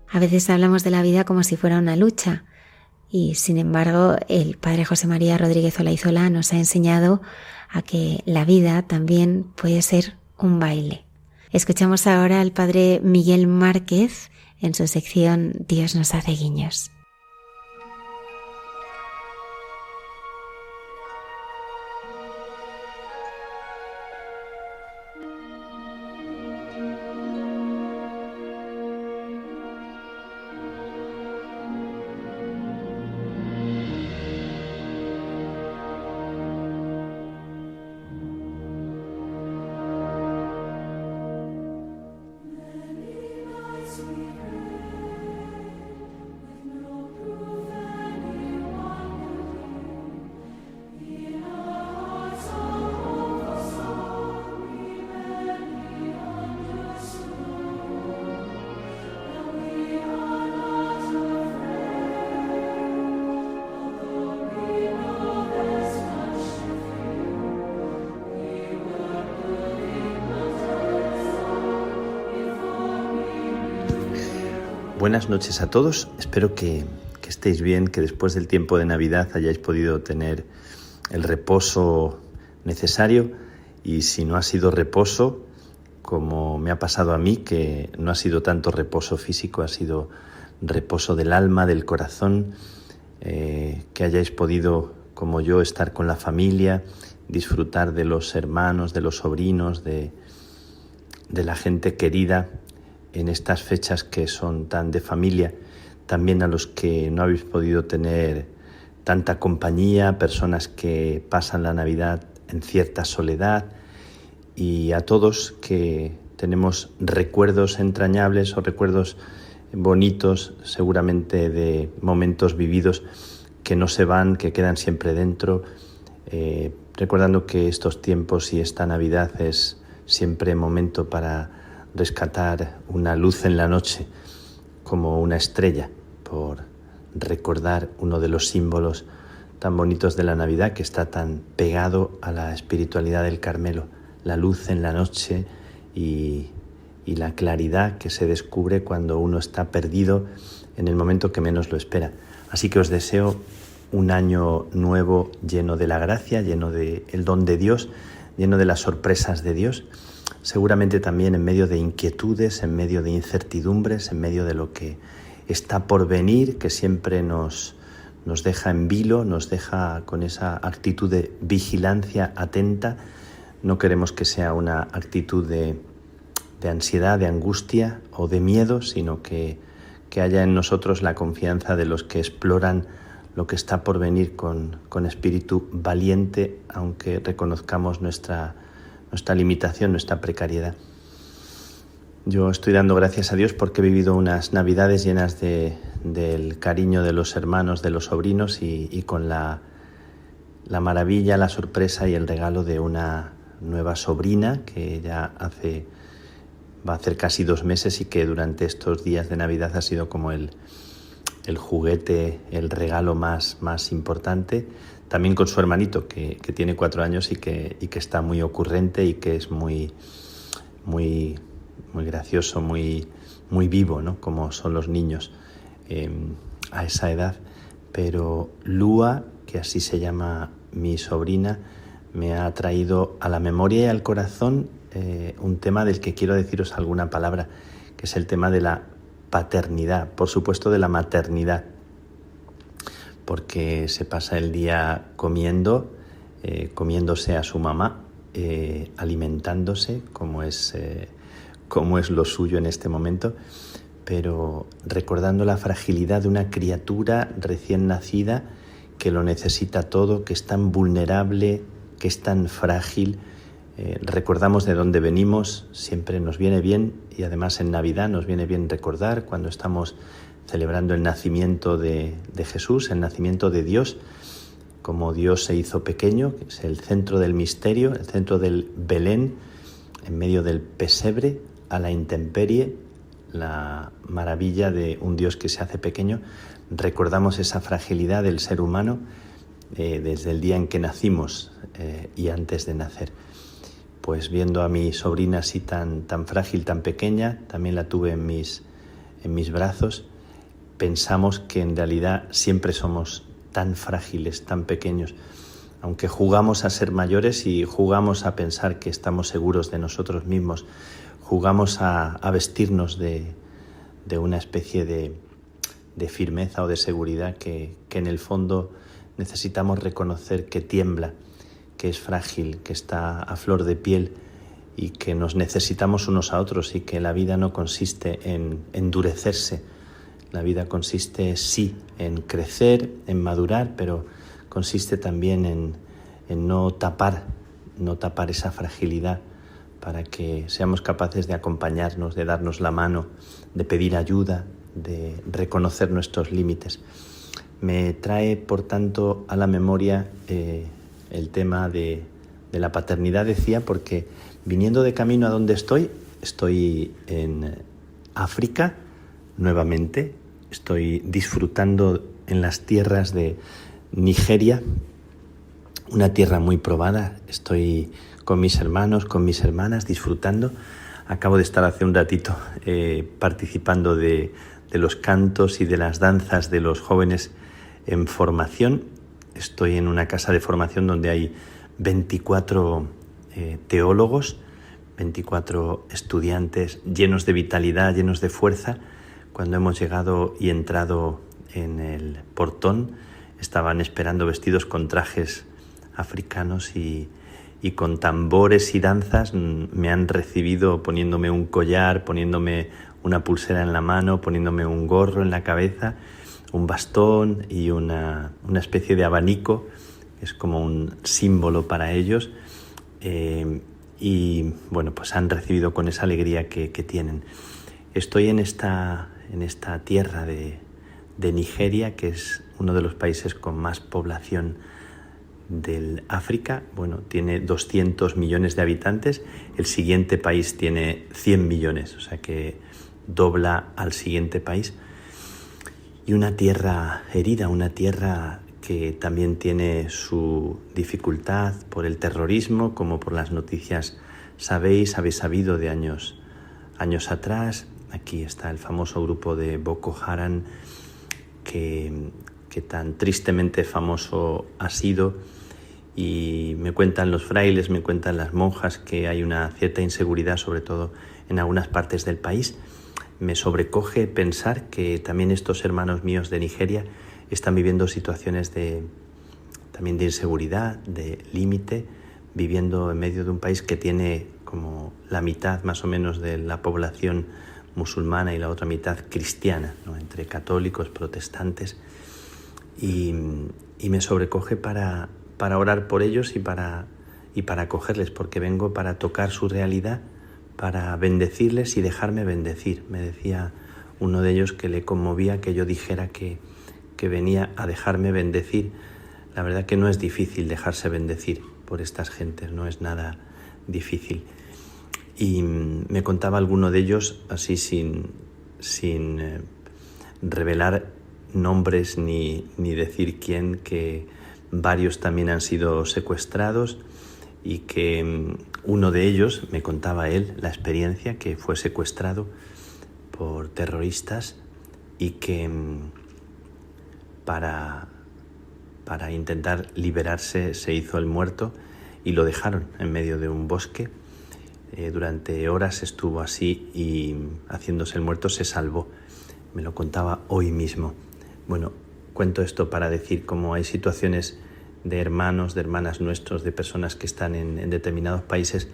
A veces hablamos de la vida como si fuera una lucha y, sin embargo, el padre José María Rodríguez Olaizola nos ha enseñado a que la vida también puede ser un baile. Escuchamos ahora al padre Miguel Márquez en su sección Dios nos hace guiños. Buenas noches a todos, espero que estéis bien, que después del tiempo de Navidad hayáis podido tener el reposo necesario, y si no ha sido reposo, como me ha pasado a mí, que no ha sido tanto reposo físico, ha sido reposo del alma, del corazón, que hayáis podido, como yo, estar con la familia, disfrutar de los hermanos, de los sobrinos, de la gente querida en estas fechas que son tan de familia. También a los que no habéis podido tener tanta compañía, personas que pasan la Navidad en cierta soledad, y a todos que tenemos recuerdos entrañables o recuerdos bonitos, seguramente de momentos vividos que no se van, que quedan siempre dentro, recordando que estos tiempos y esta Navidad es siempre momento para rescatar una luz en la noche, como una estrella, por recordar uno de los símbolos tan bonitos de la Navidad, que está tan pegado a la espiritualidad del Carmelo, la luz en la noche y la claridad que se descubre cuando uno está perdido en el momento que menos lo espera. Así que os deseo un año nuevo lleno de la gracia, lleno del don de Dios, lleno de las sorpresas de Dios, seguramente también en medio de inquietudes, en medio de incertidumbres, en medio de lo que está por venir, que siempre nos deja en vilo, nos deja con esa actitud de vigilancia atenta. No queremos que sea una actitud de ansiedad, de angustia o de miedo, sino que haya en nosotros la confianza de los que exploran lo que está por venir con espíritu valiente, aunque reconozcamos nuestra limitación, nuestra precariedad. Yo estoy dando gracias a Dios porque he vivido unas Navidades llenas del cariño de los hermanos, de los sobrinos y con la maravilla, la sorpresa y el regalo de una nueva sobrina que ya va a hacer casi 2 meses y que durante estos días de Navidad ha sido como el juguete, el regalo más importante, también con su hermanito que tiene 4 años y que está muy ocurrente y que es muy gracioso, muy vivo, ¿no? Como son los niños a esa edad. Pero Lua, que así se llama mi sobrina, me ha traído a la memoria y al corazón un tema del que quiero deciros alguna palabra, que es el tema de la paternidad, por supuesto de la maternidad, porque se pasa el día comiéndose a su mamá, alimentándose, como es lo suyo en este momento, pero recordando la fragilidad de una criatura recién nacida que lo necesita todo, que es tan vulnerable, que es tan frágil. Recordamos de dónde venimos, siempre nos viene bien, y además en Navidad nos viene bien recordar cuando estamos celebrando el nacimiento de Jesús, el nacimiento de Dios, como Dios se hizo pequeño, que es el centro del misterio, el centro del Belén, en medio del pesebre, a la intemperie, la maravilla de un Dios que se hace pequeño. Recordamos esa fragilidad del ser humano desde el día en que nacimos y antes de nacer. Pues viendo a mi sobrina así tan frágil, tan pequeña, también la tuve en mis brazos, pensamos que en realidad siempre somos tan frágiles, tan pequeños, aunque jugamos a ser mayores y jugamos a pensar que estamos seguros de nosotros mismos, jugamos a vestirnos de una especie de firmeza o de seguridad que en el fondo necesitamos reconocer que tiembla, que es frágil, que está a flor de piel y que nos necesitamos unos a otros, y que la vida no consiste en endurecerse. La vida consiste, sí, en crecer, en madurar, pero consiste también en no tapar esa fragilidad, para que seamos capaces de acompañarnos, de darnos la mano, de pedir ayuda, de reconocer nuestros límites. Me trae, por tanto, a la memoria el tema de la paternidad, decía, porque viniendo de camino a donde estoy en África nuevamente, estoy disfrutando en las tierras de Nigeria, una tierra muy probada. Estoy con mis hermanos, con mis hermanas, disfrutando. Acabo de estar hace un ratito participando de los cantos y de las danzas de los jóvenes en formación. Estoy en una casa de formación donde hay 24 teólogos, 24 estudiantes llenos de vitalidad, llenos de fuerza. Cuando hemos llegado y entrado en el portón, estaban esperando vestidos con trajes africanos y con tambores y danzas. Me han recibido poniéndome un collar, poniéndome una pulsera en la mano, poniéndome un gorro en la cabeza, un bastón y una especie de abanico, que es como un símbolo para ellos, y bueno, pues han recibido con esa alegría que tienen. Estoy en esta tierra de Nigeria, que es uno de los países con más población del África. Bueno, tiene 200 millones de habitantes, el siguiente país tiene 100 millones, o sea que dobla al siguiente país. Y una tierra herida, una tierra que también tiene su dificultad por el terrorismo, como por las noticias habéis sabido de años atrás. Aquí está el famoso grupo de Boko Haram que que tan tristemente famoso ha sido. Y me cuentan los frailes, me cuentan las monjas que hay una cierta inseguridad, sobre todo en algunas partes del país. Me sobrecoge pensar que también estos hermanos míos de Nigeria están viviendo situaciones también de inseguridad, de límite, viviendo en medio de un país que tiene como la mitad más o menos de la población musulmana y la otra mitad cristiana, ¿no? Entre católicos, protestantes. Y me sobrecoge para orar por ellos y para acogerles, porque vengo para tocar su realidad, para bendecirles y dejarme bendecir. Me decía uno de ellos que le conmovía que yo dijera que venía a dejarme bendecir. La verdad que no es difícil dejarse bendecir por estas gentes, no es nada difícil. Y me contaba alguno de ellos, así sin revelar nombres ni decir quién, que varios también han sido secuestrados y que uno de ellos, me contaba él la experiencia, que fue secuestrado por terroristas y que para intentar liberarse se hizo el muerto y lo dejaron en medio de un bosque. Durante horas estuvo así y haciéndose el muerto se salvó. Me lo contaba hoy mismo. Bueno, cuento esto para decir cómo hay situaciones de hermanos, de hermanas nuestros, de personas que están en determinados países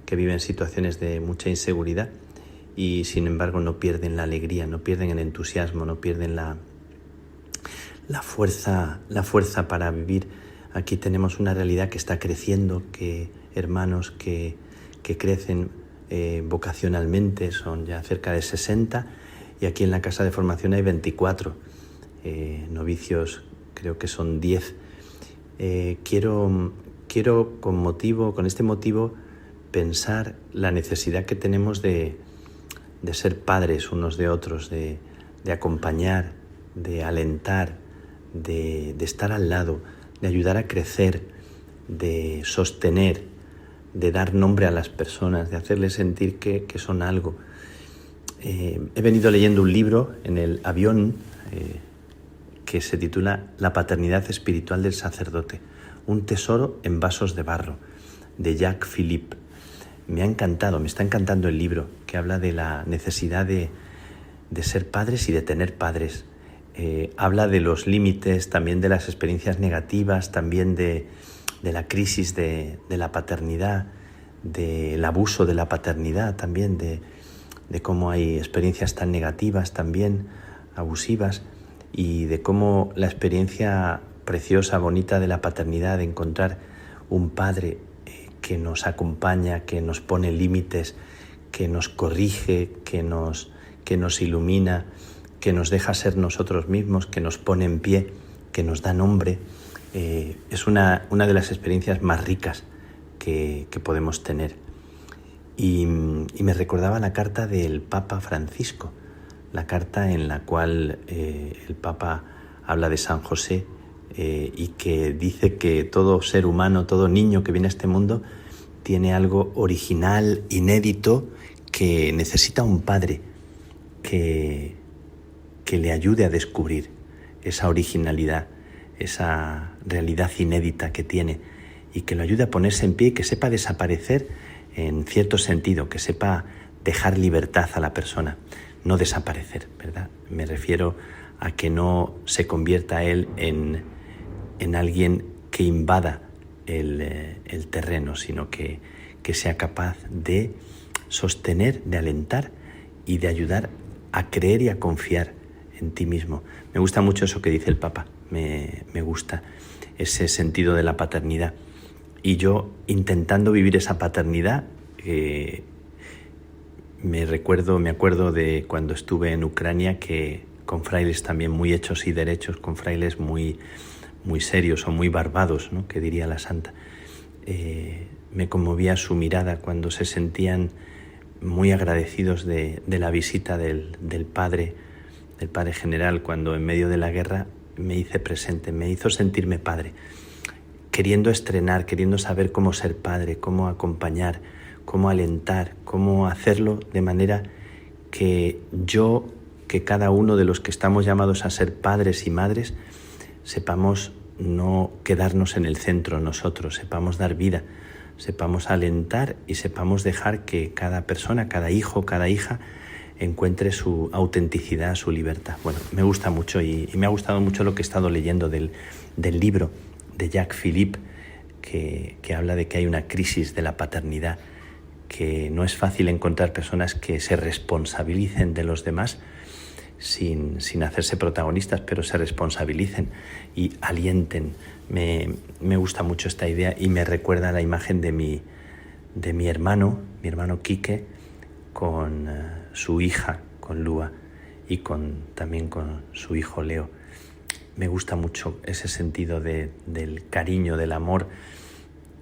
que viven situaciones de mucha inseguridad y sin embargo no pierden la alegría, no pierden el entusiasmo, no pierden la fuerza para vivir. Aquí tenemos una realidad que está creciendo, que hermanos que crecen vocacionalmente, son ya cerca de 60 y aquí en la casa de formación hay 24 novicios, creo que son 10. Quiero con este motivo pensar la necesidad que tenemos de ser padres unos de otros, de acompañar, de alentar, de estar al lado, de ayudar a crecer, de sostener, de dar nombre a las personas, de hacerles sentir que son algo. He venido leyendo un libro en el avión que se titula La paternidad espiritual del sacerdote, un tesoro en vasos de barro, de Jacques Philippe. Me está encantando el libro, que habla de la necesidad de ser padres y de tener padres. Habla de los límites, también de las experiencias negativas, también de la crisis de la paternidad, del abuso de la paternidad, también de cómo hay experiencias tan negativas, también abusivas, y de cómo la experiencia preciosa, bonita de la paternidad, de encontrar un padre que nos acompaña, que nos pone límites, que nos corrige, que nos ilumina, que nos deja ser nosotros mismos, que nos pone en pie, que nos da nombre. Es una de las experiencias más ricas que podemos tener. Y me recordaba la carta del Papa Francisco, la carta en la cual el Papa habla de San José y que dice que todo ser humano, todo niño que viene a este mundo tiene algo original, inédito, que necesita un padre que le ayude a descubrir esa originalidad, esa realidad inédita que tiene y que lo ayude a ponerse en pie y que sepa desaparecer en cierto sentido, que sepa dejar libertad a la persona, no desaparecer, ¿verdad? Me refiero a que no se convierta él en alguien que invada el terreno, sino que sea capaz de sostener, de alentar y de ayudar a creer y a confiar en ti mismo. Me gusta mucho eso que dice el Papa, me gusta ese sentido de la paternidad. Y yo, intentando vivir esa paternidad, me acuerdo de cuando estuve en Ucrania, que con frailes también muy hechos y derechos, con frailes muy serios o muy barbados, ¿no?, que diría la santa. Me conmovía su mirada cuando se sentían muy agradecidos de la visita del padre general, cuando en medio de la guerra me hice presente, me hizo sentirme padre, queriendo estrenar, queriendo saber cómo ser padre, cómo acompañar, cómo alentar, cómo hacerlo de manera que cada uno de los que estamos llamados a ser padres y madres sepamos no quedarnos en el centro nosotros, sepamos dar vida, sepamos alentar y sepamos dejar que cada persona, cada hijo, cada hija encuentre su autenticidad, su libertad. Bueno, me gusta mucho y me ha gustado mucho lo que he estado leyendo del libro de Jacques Philippe, que habla de que hay una crisis de la paternidad, que no es fácil encontrar personas que se responsabilicen de los demás sin hacerse protagonistas, pero se responsabilicen y alienten. Me gusta mucho esta idea y me recuerda a la imagen de mi hermano Quique, con su hija, con Lua, y también con su hijo Leo. Me gusta mucho ese sentido del cariño, del amor,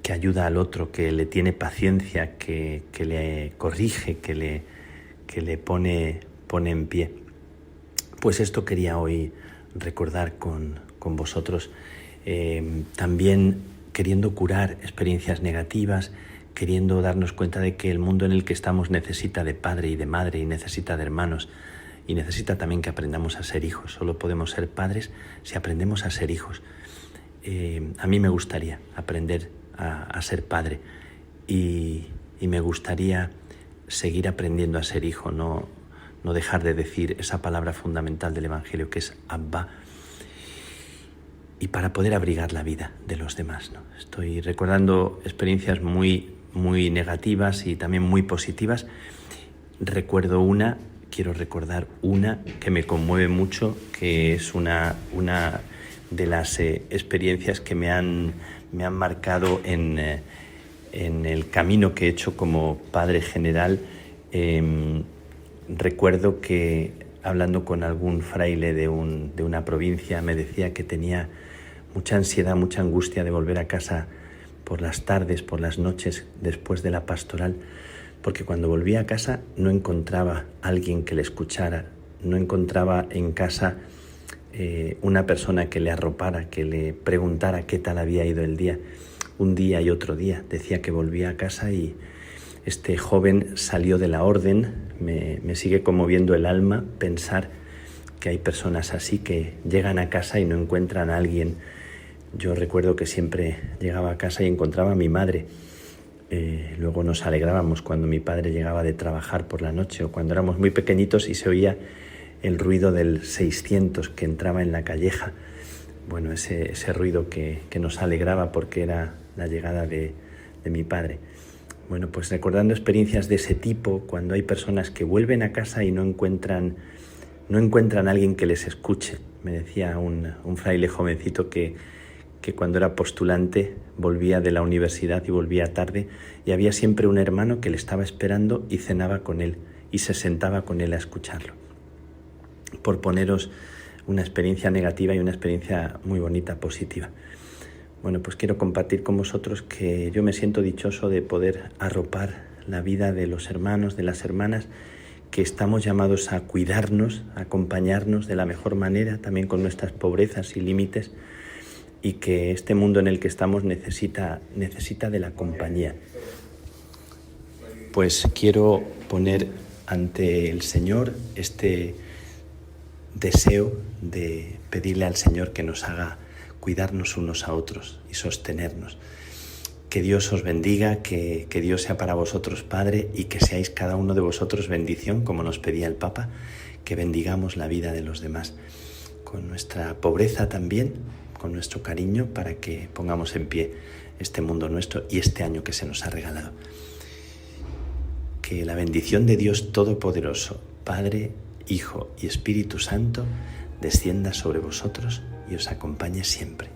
que ayuda al otro, que le tiene paciencia, que le corrige, que le pone en pie. Pues esto quería hoy recordar con vosotros, también queriendo curar experiencias negativas, queriendo darnos cuenta de que el mundo en el que estamos necesita de padre y de madre, y necesita de hermanos, y necesita también que aprendamos a ser hijos. Solo podemos ser padres si aprendemos a ser hijos. A mí me gustaría aprender a ser padre y me gustaría seguir aprendiendo a ser hijo, no dejar de decir esa palabra fundamental del Evangelio que es Abba, y para poder abrigar la vida de los demás, ¿no? Estoy recordando experiencias muy, muy negativas y también muy positivas. Quiero recordar una que me conmueve mucho, que es una de las experiencias que me han marcado en el camino que he hecho como padre general. Recuerdo que, hablando con algún fraile de una provincia, me decía que tenía mucha ansiedad, mucha angustia de volver a casa por las tardes, por las noches, después de la pastoral, porque cuando volvía a casa no encontraba a alguien que le escuchara, no encontraba en casa una persona que le arropara, que le preguntara qué tal había ido el día, un día y otro día. Decía que volvía a casa y este joven salió de la orden. Me sigue conmoviendo el alma pensar que hay personas así que llegan a casa y no encuentran a alguien. Yo recuerdo que siempre llegaba a casa y encontraba a mi madre. Luego nos alegrábamos cuando mi padre llegaba de trabajar por la noche, o cuando éramos muy pequeñitos y se oía el ruido del 600 que entraba en la calleja. Bueno, ese ruido que nos alegraba porque era la llegada de mi padre. Bueno, pues recordando experiencias de ese tipo, cuando hay personas que vuelven a casa y no encuentran a alguien que les escuche. Me decía un fraile jovencito que cuando era postulante volvía de la universidad y volvía tarde, y había siempre un hermano que le estaba esperando y cenaba con él y se sentaba con él a escucharlo. Por poneros una experiencia negativa y una experiencia muy bonita, positiva. Bueno, pues quiero compartir con vosotros que yo me siento dichoso de poder arropar la vida de los hermanos, de las hermanas, que estamos llamados a cuidarnos, a acompañarnos de la mejor manera, también con nuestras pobrezas y límites, y que este mundo en el que estamos necesita de la compañía. Pues quiero poner ante el Señor este deseo de pedirle al Señor que nos haga cuidarnos unos a otros y sostenernos. Que Dios os bendiga, que Dios sea para vosotros Padre, y que seáis cada uno de vosotros bendición, como nos pedía el Papa, que bendigamos la vida de los demás, con nuestra pobreza también, con nuestro cariño, para que pongamos en pie este mundo nuestro y este año que se nos ha regalado. Que la bendición de Dios Todopoderoso, Padre, Hijo y Espíritu Santo, descienda sobre vosotros y os acompañe siempre.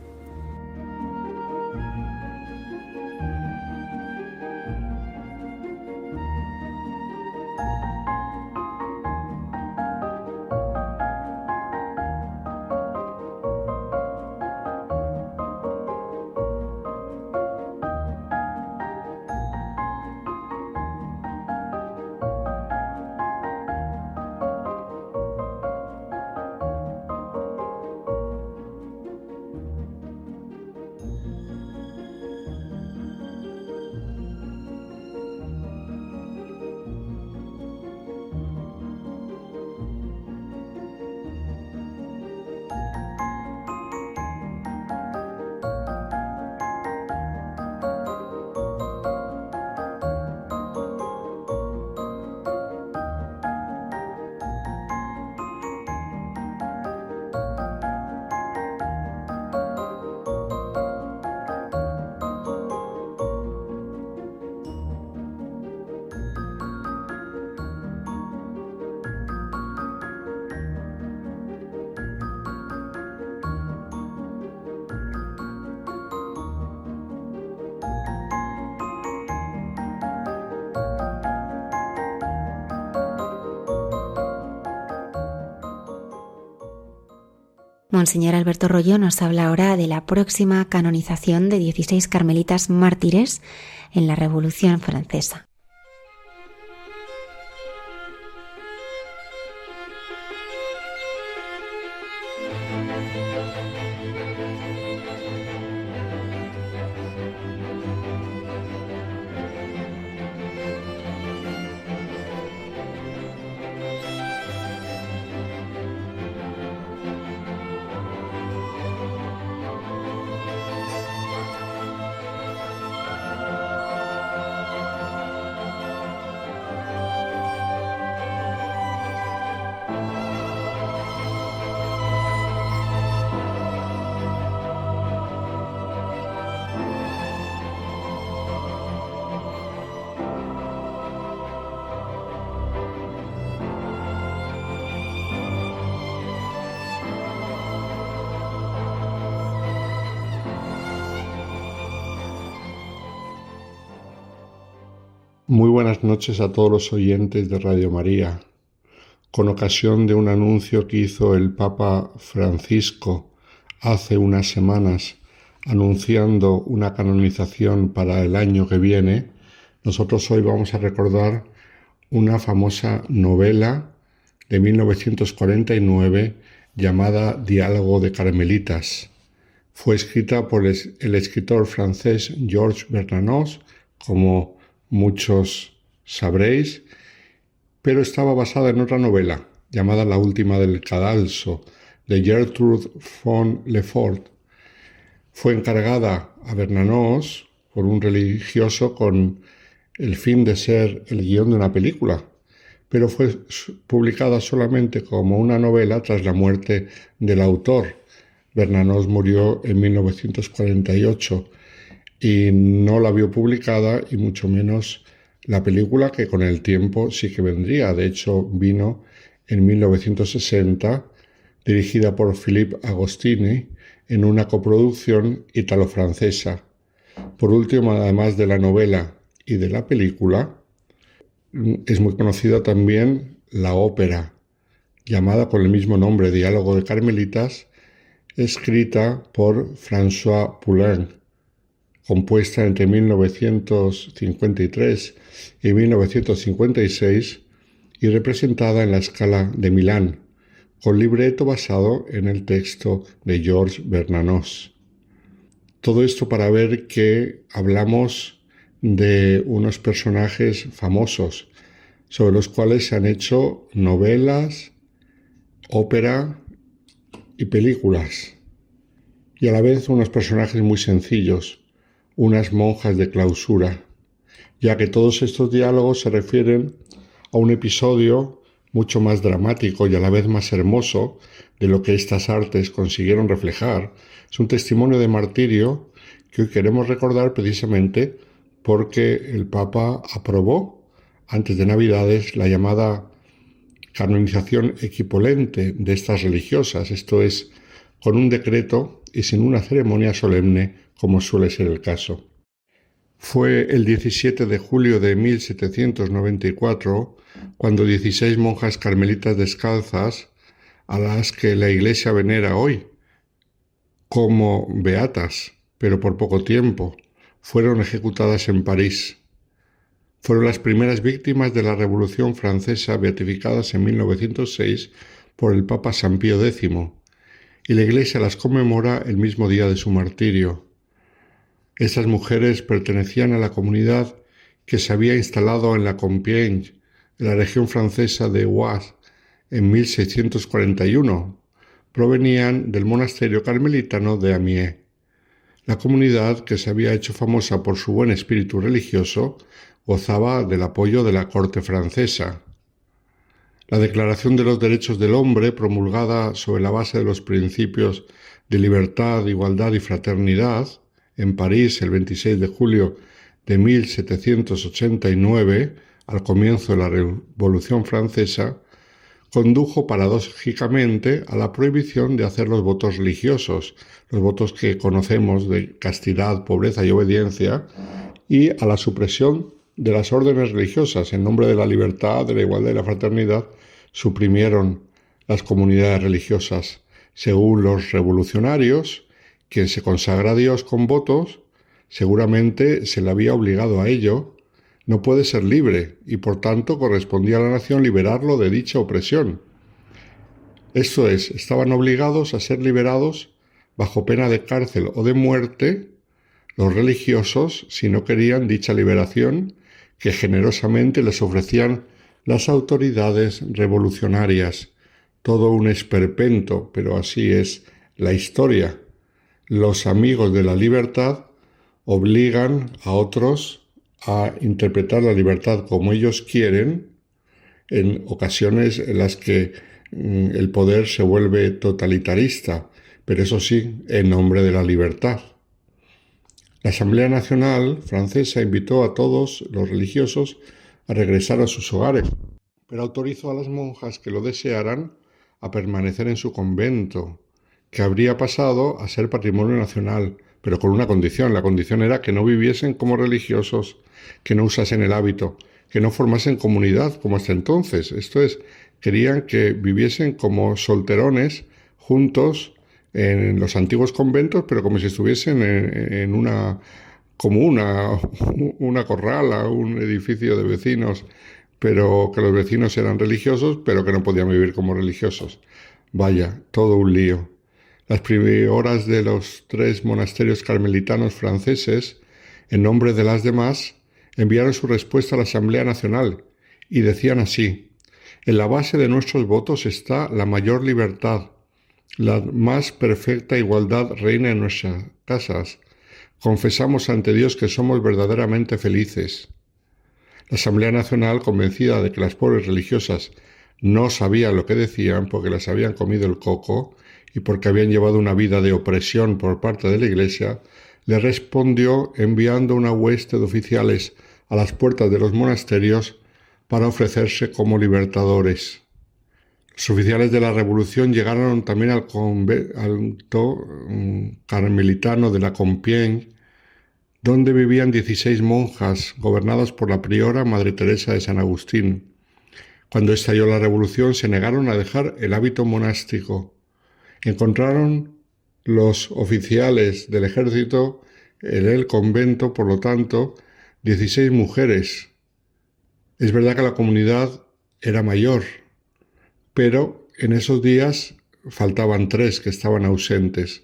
Monseñor Alberto Royo nos habla ahora de la próxima canonización de 16 carmelitas mártires en la Revolución Francesa. Muy buenas noches a todos los oyentes de Radio María. Con ocasión de un anuncio que hizo el Papa Francisco hace unas semanas, anunciando una canonización para el año que viene, nosotros hoy vamos a recordar una famosa novela de 1949 llamada Diálogo de Carmelitas. Fue escrita por el escritor francés Georges Bernanos, como muchos sabréis, pero estaba basada en otra novela llamada La última del cadalso, de Gertrude von Lefort. Fue encargada a Bernanos por un religioso con el fin de ser el guión de una película, pero fue publicada solamente como una novela tras la muerte del autor. Bernanos murió en 1948 y no la vio publicada, y mucho menos la película, que con el tiempo sí que vendría. De hecho, vino en 1960, dirigida por Philippe Agostini, en una coproducción italo-francesa. Por último, además de la novela y de la película, es muy conocida también la ópera, llamada con el mismo nombre, Diálogo de Carmelitas, escrita por François Poulenc, compuesta entre 1953 y 1956 y representada en la Scala de Milán, con libreto basado en el texto de Georges Bernanos. Todo esto para ver que hablamos de unos personajes famosos, sobre los cuales se han hecho novelas, ópera y películas, y a la vez unos personajes muy sencillos, unas monjas de clausura, ya que todos estos diálogos se refieren a un episodio mucho más dramático y a la vez más hermoso de lo que estas artes consiguieron reflejar. Es un testimonio de martirio que hoy queremos recordar precisamente porque el Papa aprobó antes de Navidades la llamada canonización equipolente de estas religiosas, esto es, con un decreto y sin una ceremonia solemne, como suele ser el caso. Fue el 17 de julio de 1794 cuando 16 monjas carmelitas descalzas, a las que la Iglesia venera hoy como beatas, pero por poco tiempo, fueron ejecutadas en París. Fueron las primeras víctimas de la Revolución Francesa, beatificadas en 1906 por el Papa San Pío X, y la Iglesia las conmemora el mismo día de su martirio. Estas mujeres pertenecían a la comunidad que se había instalado en la Compiègne, en la región francesa de Oise, en 1641. Provenían del monasterio carmelitano de Amiens. La comunidad, que se había hecho famosa por su buen espíritu religioso, gozaba del apoyo de la corte francesa. La Declaración de los Derechos del Hombre, promulgada sobre la base de los principios de libertad, igualdad y fraternidad, en París el 26 de julio de 1789, al comienzo de la Revolución Francesa, condujo paradójicamente a la prohibición de hacer los votos religiosos, los votos que conocemos de castidad, pobreza y obediencia, y a la supresión de las órdenes religiosas. En nombre de la libertad, de la igualdad y la fraternidad, suprimieron las comunidades religiosas. Según los revolucionarios, quien se consagra a Dios con votos, seguramente se le había obligado a ello, no puede ser libre y por tanto correspondía a la nación liberarlo de dicha opresión. Esto es, estaban obligados a ser liberados bajo pena de cárcel o de muerte los religiosos si no querían dicha liberación que generosamente les ofrecían las autoridades revolucionarias. Todo un esperpento, pero así es la historia. Los amigos de la libertad obligan a otros a interpretar la libertad como ellos quieren en ocasiones en las que el poder se vuelve totalitarista, pero eso sí, en nombre de la libertad. La Asamblea Nacional francesa invitó a todos los religiosos a regresar a sus hogares, pero autorizó a las monjas que lo desearan a permanecer en su convento, que habría pasado a ser patrimonio nacional, pero con una condición. La condición era que no viviesen como religiosos, que no usasen el hábito, que no formasen comunidad como hasta entonces. Esto es, querían que viviesen como solterones juntos en los antiguos conventos, pero como si estuviesen en una comuna, una corrala, un edificio de vecinos, pero que los vecinos eran religiosos, pero que no podían vivir como religiosos. Vaya, todo un lío. Las prioras de los 3 monasterios carmelitanos franceses, en nombre de las demás, enviaron su respuesta a la Asamblea Nacional y decían así: en la base de nuestros votos está la mayor libertad, la más perfecta igualdad reina en nuestras casas. Confesamos ante Dios que somos verdaderamente felices. La Asamblea Nacional, convencida de que las pobres religiosas no sabían lo que decían porque las habían comido el coco y porque habían llevado una vida de opresión por parte de la Iglesia, le respondió enviando una hueste de oficiales a las puertas de los monasterios para ofrecerse como libertadores. Los oficiales de la Revolución llegaron también al convento carmelitano de la Compiègne, donde vivían 16 monjas gobernadas por la priora Madre Teresa de San Agustín. Cuando estalló la Revolución se negaron a dejar el hábito monástico. Encontraron los oficiales del ejército en el convento, por lo tanto, 16 mujeres. Es verdad que la comunidad era mayor, pero en esos días faltaban 3 que estaban ausentes.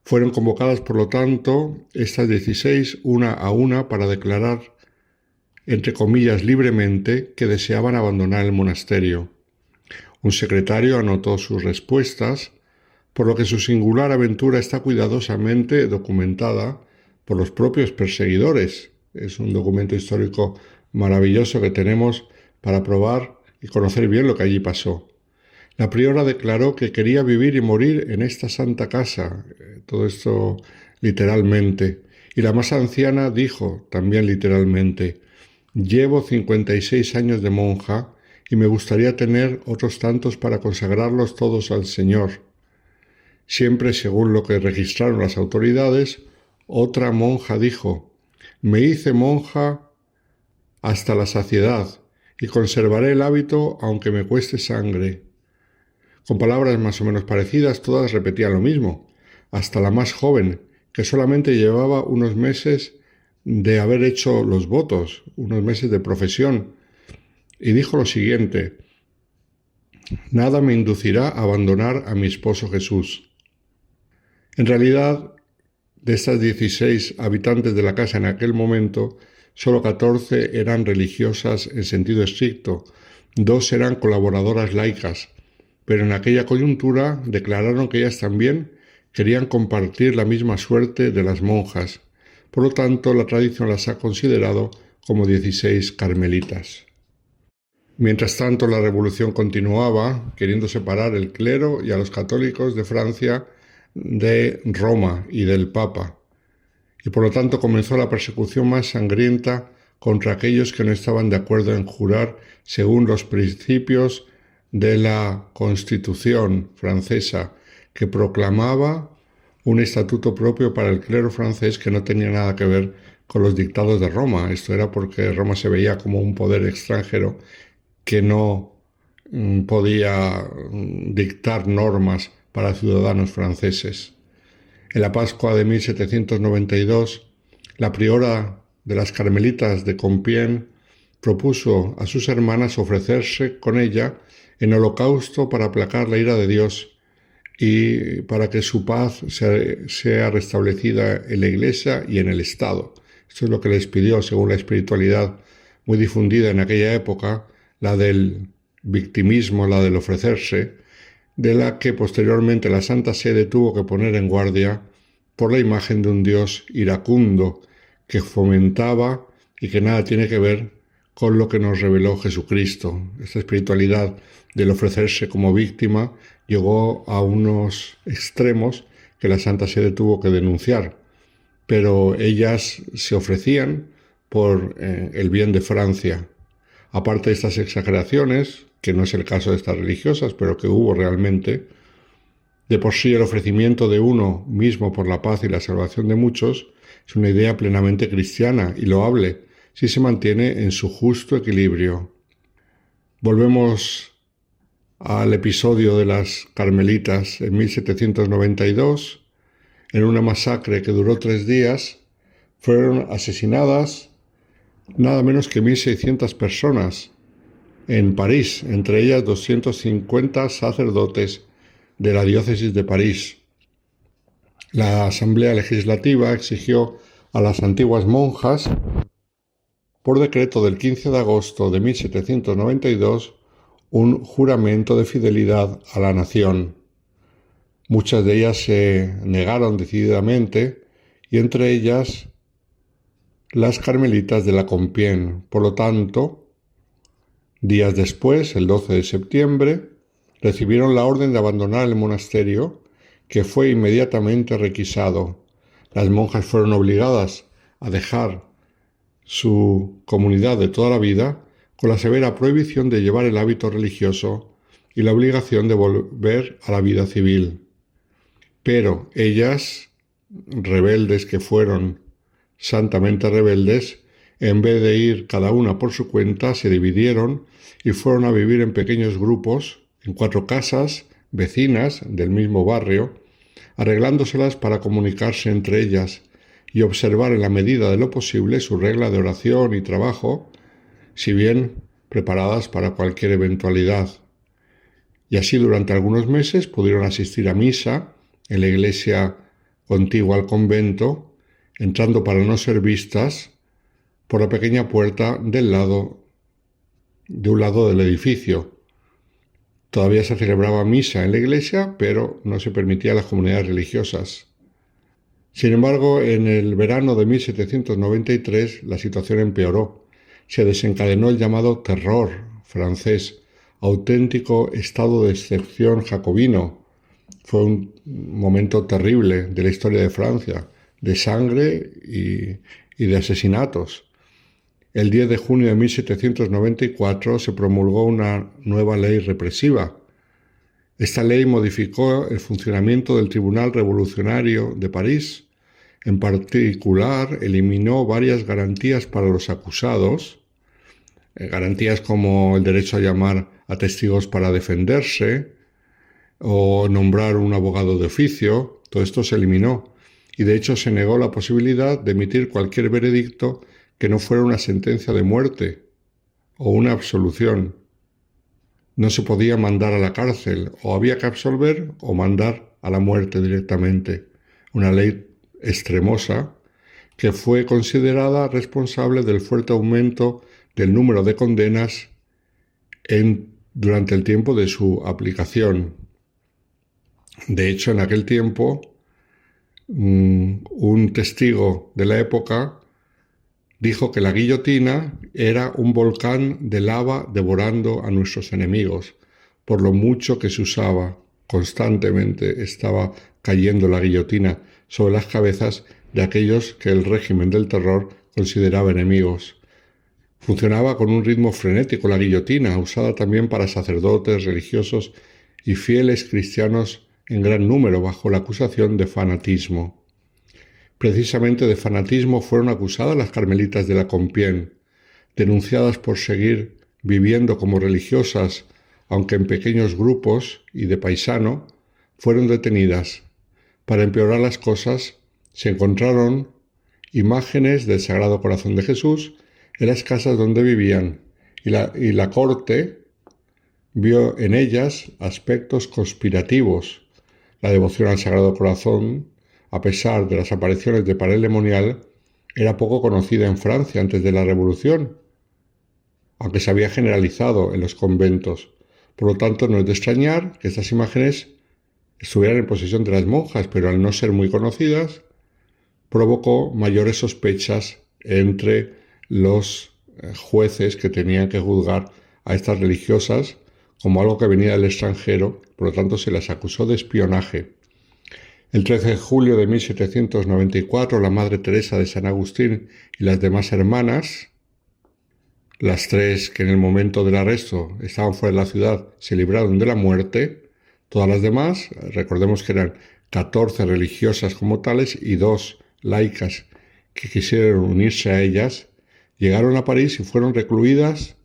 Fueron convocadas, por lo tanto, estas 16 una a una para declarar, entre comillas, libremente que deseaban abandonar el monasterio. Un secretario anotó sus respuestas, por lo que su singular aventura está cuidadosamente documentada por los propios perseguidores. Es un documento histórico maravilloso que tenemos para probar y conocer bien lo que allí pasó. La priora declaró que quería vivir y morir en esta santa casa, todo esto literalmente, y la más anciana dijo, también literalmente: llevo 56 años de monja y me gustaría tener otros tantos para consagrarlos todos al Señor. Siempre según lo que registraron las autoridades, otra monja dijo: me hice monja hasta la saciedad y conservaré el hábito aunque me cueste sangre. Con palabras más o menos parecidas, todas repetían lo mismo, hasta la más joven, que solamente llevaba unos meses de haber hecho los votos, unos meses de profesión, y dijo lo siguiente: nada me inducirá a abandonar a mi esposo Jesús. En realidad, de estas 16 habitantes de la casa en aquel momento, solo 14 eran religiosas en sentido estricto, 2 eran colaboradoras laicas, pero en aquella coyuntura declararon que ellas también querían compartir la misma suerte de las monjas. Por lo tanto, la tradición las ha considerado como 16 carmelitas. Mientras tanto, la revolución continuaba, queriendo separar el clero y a los católicos de Francia de Roma y del Papa, y por lo tanto comenzó la persecución más sangrienta contra aquellos que no estaban de acuerdo en jurar según los principios de la Constitución francesa, que proclamaba un estatuto propio para el clero francés que no tenía nada que ver con los dictados de Roma. Esto era porque Roma se veía como un poder extranjero que no podía dictar normas para ciudadanos franceses. En la Pascua de 1792, la priora de las Carmelitas de Compiègne propuso a sus hermanas ofrecerse con ella en holocausto para aplacar la ira de Dios y para que su paz sea restablecida en la Iglesia y en el Estado. Esto es lo que les pidió, según la espiritualidad muy difundida en aquella época, la del victimismo, la del ofrecerse, de la que posteriormente la Santa Sede tuvo que poner en guardia por la imagen de un Dios iracundo que fomentaba y que nada tiene que ver con lo que nos reveló Jesucristo. Esta espiritualidad del ofrecerse como víctima llegó a unos extremos que la Santa Sede tuvo que denunciar, pero ellas se ofrecían por el bien de Francia. Aparte de estas exageraciones, que no es el caso de estas religiosas, pero que hubo realmente, de por sí el ofrecimiento de uno mismo por la paz y la salvación de muchos es una idea plenamente cristiana y loable si se mantiene en su justo equilibrio. Volvemos al episodio de las Carmelitas en 1792. En una masacre que duró 3 días, fueron asesinadas nada menos que 1.600 personas en París, entre ellas 250 sacerdotes de la diócesis de París. La Asamblea Legislativa exigió a las antiguas monjas, por decreto del 15 de agosto de 1792, un juramento de fidelidad a la nación. Muchas de ellas se negaron decididamente, y entre ellas las Carmelitas de la Compiègne. Por lo tanto, días después, el 12 de septiembre, recibieron la orden de abandonar el monasterio, que fue inmediatamente requisado. Las monjas fueron obligadas a dejar su comunidad de toda la vida con la severa prohibición de llevar el hábito religioso y la obligación de volver a la vida civil. Pero ellas, rebeldes que fueron, santamente rebeldes, en vez de ir cada una por su cuenta, se dividieron y fueron a vivir en pequeños grupos, en 4 casas vecinas del mismo barrio, arreglándoselas para comunicarse entre ellas y observar en la medida de lo posible su regla de oración y trabajo, si bien preparadas para cualquier eventualidad. Y así durante algunos meses pudieron asistir a misa en la iglesia contigua al convento, entrando para no ser vistas por la pequeña puerta de un lado del edificio. Todavía se celebraba misa en la iglesia, pero no se permitía a las comunidades religiosas. Sin embargo, en el verano de 1793 la situación empeoró. Se desencadenó el llamado terror francés, auténtico estado de excepción jacobino. Fue un momento terrible de la historia de Francia, de sangre y de asesinatos. El 10 de junio de 1794 se promulgó una nueva ley represiva. Esta ley modificó el funcionamiento del Tribunal Revolucionario de París. En particular, eliminó varias garantías para los acusados, garantías como el derecho a llamar a testigos para defenderse o nombrar un abogado de oficio. Todo esto se eliminó y de hecho se negó la posibilidad de emitir cualquier veredicto que no fuera una sentencia de muerte o una absolución. No se podía mandar a la cárcel, o había que absolver o mandar a la muerte directamente. Una ley extremosa que fue considerada responsable del fuerte aumento del número de condenas durante el tiempo de su aplicación. De hecho, en aquel tiempo, un testigo de la época dijo que la guillotina era un volcán de lava devorando a nuestros enemigos, por lo mucho que se usaba. Constantemente estaba cayendo la guillotina sobre las cabezas de aquellos que el régimen del terror consideraba enemigos. Funcionaba con un ritmo frenético la guillotina, usada también para sacerdotes, religiosos y fieles cristianos en gran número, bajo la acusación de fanatismo. Precisamente de fanatismo fueron acusadas las Carmelitas de la Compiègne, denunciadas por seguir viviendo como religiosas, aunque en pequeños grupos y de paisano. fueron detenidas. Para empeorar las cosas, se encontraron imágenes del Sagrado Corazón de Jesús en las casas donde vivían, y la corte vio en ellas aspectos conspirativos. La devoción al Sagrado Corazón, a pesar de las apariciones de pareilemonial, era poco conocida en Francia antes de la Revolución, aunque se había generalizado en los conventos. Por lo tanto, no es de extrañar que estas imágenes estuvieran en posesión de las monjas, pero al no ser muy conocidas, provocó mayores sospechas entre los jueces que tenían que juzgar a estas religiosas como algo que venía del extranjero, por lo tanto se las acusó de espionaje. El 13 de julio de 1794, la Madre Teresa de San Agustín y las demás hermanas, las tres que en el momento del arresto estaban fuera de la ciudad, se libraron de la muerte. Todas las demás, recordemos que eran 14 religiosas como tales y 2 laicas que quisieron unirse a ellas, llegaron a París y fueron recluidas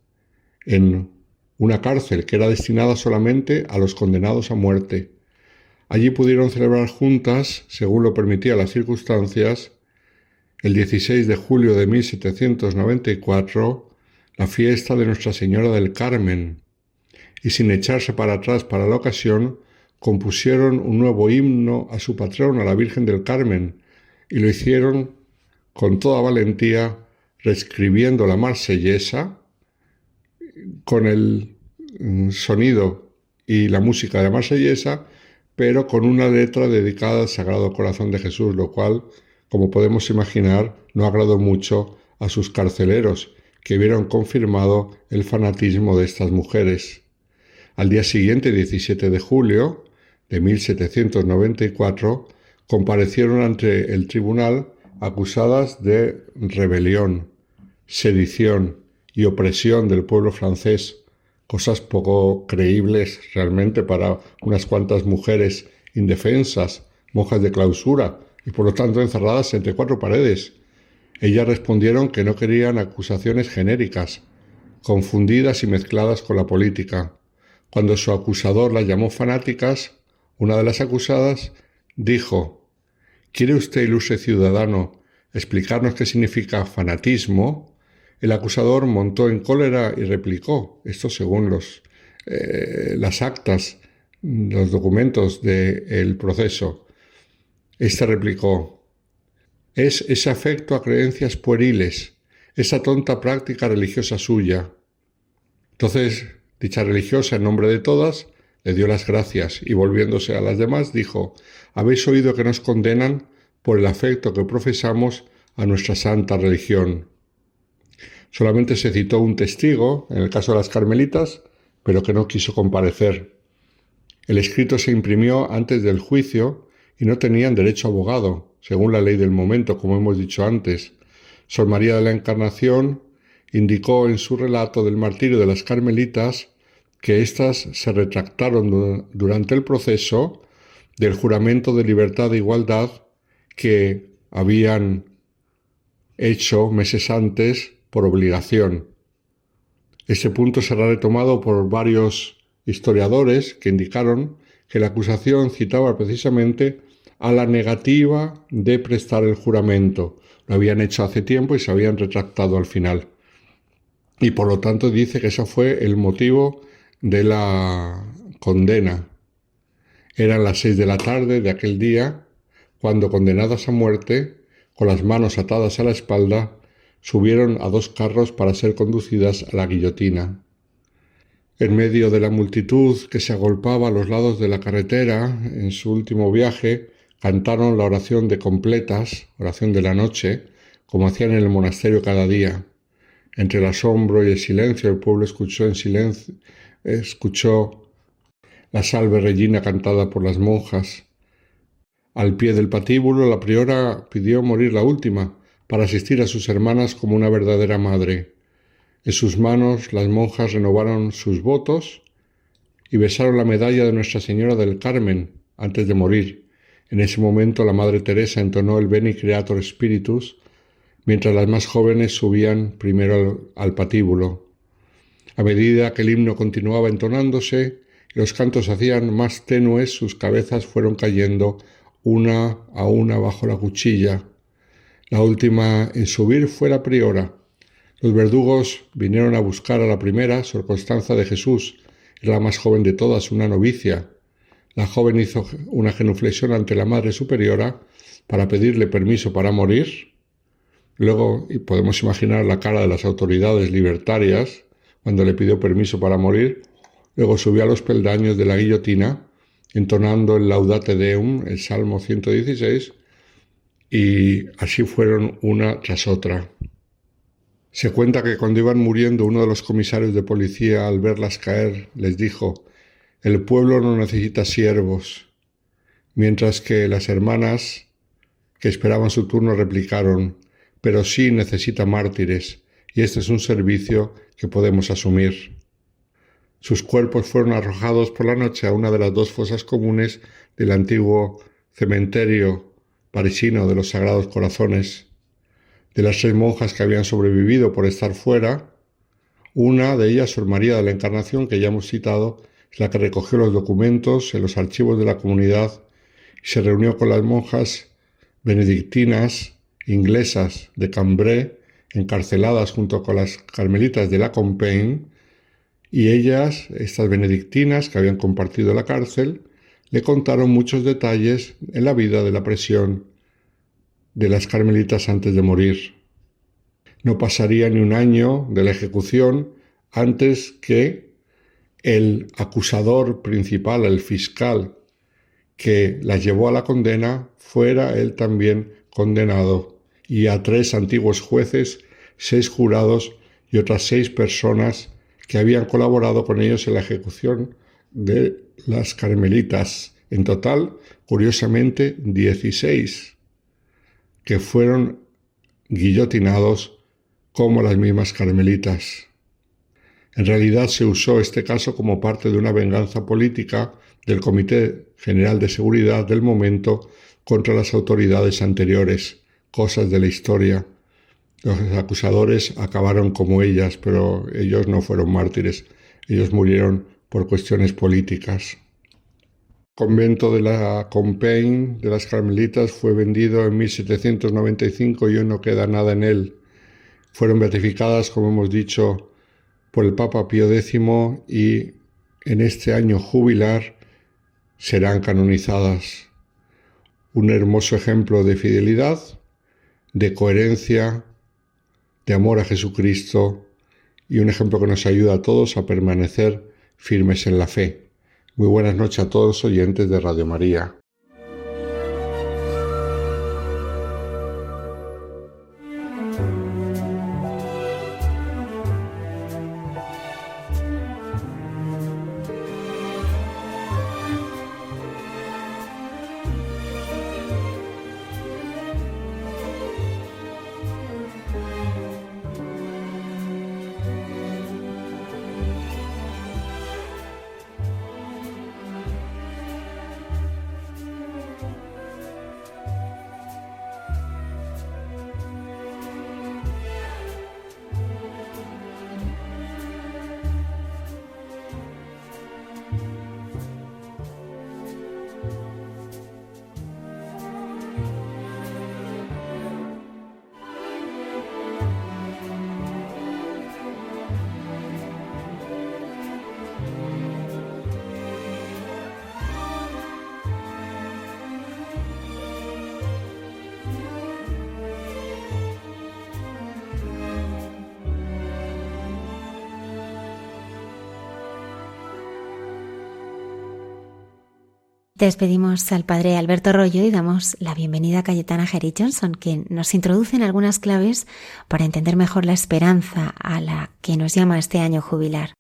en una cárcel que era destinada solamente a los condenados a muerte. Allí pudieron celebrar juntas, según lo permitían las circunstancias, el 16 de julio de 1794, la fiesta de Nuestra Señora del Carmen, y sin echarse para atrás para la ocasión, compusieron un nuevo himno a su patrona, la Virgen del Carmen, y lo hicieron con toda valentía, reescribiendo la Marsellesa con el sonido y la música de la Marsellesa, pero con una letra dedicada al Sagrado Corazón de Jesús, lo cual, como podemos imaginar, no agradó mucho a sus carceleros, que vieron confirmado el fanatismo de estas mujeres. Al día siguiente, 17 de julio de 1794, comparecieron ante el tribunal acusadas de rebelión, sedición y opresión del pueblo francés, cosas poco creíbles realmente para unas cuantas mujeres indefensas, monjas de clausura y por lo tanto encerradas entre 4 paredes. Ellas respondieron que no querían acusaciones genéricas, confundidas y mezcladas con la política. Cuando su acusador las llamó fanáticas, una de las acusadas dijo: ¿Quiere usted, ilustre ciudadano, explicarnos qué significa fanatismo? El acusador montó en cólera y replicó, esto según las actas, los documentos del proceso. Este replicó: es ese afecto a creencias pueriles, esa tonta práctica religiosa suya. Entonces, dicha religiosa, en nombre de todas, le dio las gracias y volviéndose a las demás dijo: habéis oído que nos condenan por el afecto que profesamos a nuestra santa religión. Solamente se citó un testigo, en el caso de las carmelitas, pero que no quiso comparecer. El escrito se imprimió antes del juicio y no tenían derecho a abogado, según la ley del momento, como hemos dicho antes. Sor María de la Encarnación indicó en su relato del martirio de las carmelitas que éstas se retractaron durante el proceso del juramento de libertad e igualdad que habían hecho meses antes por obligación. Este punto será retomado por varios historiadores que indicaron que la acusación citaba precisamente a la negativa de prestar el juramento. Lo habían hecho hace tiempo y se habían retractado al final. Y por lo tanto dice que ese fue el motivo de la condena. Eran las 6 de la tarde de aquel día cuando, condenadas a muerte, con las manos atadas a la espalda, subieron a 2 carros para ser conducidas a la guillotina. En medio de la multitud que se agolpaba a los lados de la carretera en su último viaje, cantaron la oración de completas, oración de la noche, como hacían en el monasterio cada día. Entre el asombro y el silencio, el pueblo escuchó la Salve Regina cantada por las monjas. Al pie del patíbulo, la priora pidió morir la última, para asistir a sus hermanas como una verdadera madre. En sus manos las monjas renovaron sus votos y besaron la medalla de Nuestra Señora del Carmen antes de morir. En ese momento la Madre Teresa entonó el Veni Creator Spiritus, mientras las más jóvenes subían primero al patíbulo. A medida que el himno continuaba entonándose Los cantos se hacían más tenues, sus cabezas fueron cayendo una a una bajo la cuchilla. La última en subir fue la priora. Los verdugos vinieron a buscar a la primera, Sor Constanza de Jesús, era la más joven de todas, una novicia. La joven hizo una genuflexión ante la Madre Superiora para pedirle permiso para morir. Luego podemos imaginar la cara de las autoridades libertarias cuando le pidió permiso para morir. Luego subió a los peldaños de la guillotina, entonando el Laudate Deum, el Salmo 116, y así fueron una tras otra. Se cuenta que cuando iban muriendo, uno de los comisarios de policía, al verlas caer, les dijo: «El pueblo no necesita siervos», mientras que las hermanas que esperaban su turno replicaron: «Pero sí necesita mártires, y este es un servicio que podemos asumir». Sus cuerpos fueron arrojados por la noche a una de las dos fosas comunes del antiguo cementerio parisino de los Sagrados Corazones. De las 3 monjas que habían sobrevivido por estar fuera, una de ellas, Sor María de la Encarnación, que ya hemos citado, es la que recogió los documentos en los archivos de la comunidad y se reunió con las monjas benedictinas inglesas de Cambrai, encarceladas junto con las carmelitas de la Compiègne, y ellas, estas benedictinas que habían compartido la cárcel, le contaron muchos detalles en la vida de la prisión de las carmelitas antes de morir. No pasaría ni un año de la ejecución antes que el acusador principal, el fiscal que las llevó a la condena, fuera él también condenado, y a 3 antiguos jueces, 6 jurados y otras 6 personas que habían colaborado con ellos en la ejecución de las carmelitas. En total, curiosamente, 16 que fueron guillotinados como las mismas carmelitas. En realidad se usó este caso como parte de una venganza política del Comité General de Seguridad del momento contra las autoridades anteriores, cosas de la historia. Los acusadores acabaron como ellas, pero ellos no fueron mártires, ellos murieron por cuestiones políticas. El convento de la Compiègne de las Carmelitas fue vendido en 1795 y hoy no queda nada en él. Fueron beatificadas, como hemos dicho, por el Papa Pío X y en este año jubilar serán canonizadas. Un hermoso ejemplo de fidelidad, de coherencia, de amor a Jesucristo y un ejemplo que nos ayuda a todos a permanecer firmes en la fe. Muy buenas noches a todos los oyentes de Radio María. Despedimos al padre Alberto Royo y damos la bienvenida a Cayetana Jerry Johnson, que nos introduce en algunas claves para entender mejor la esperanza a la que nos llama este año jubilar.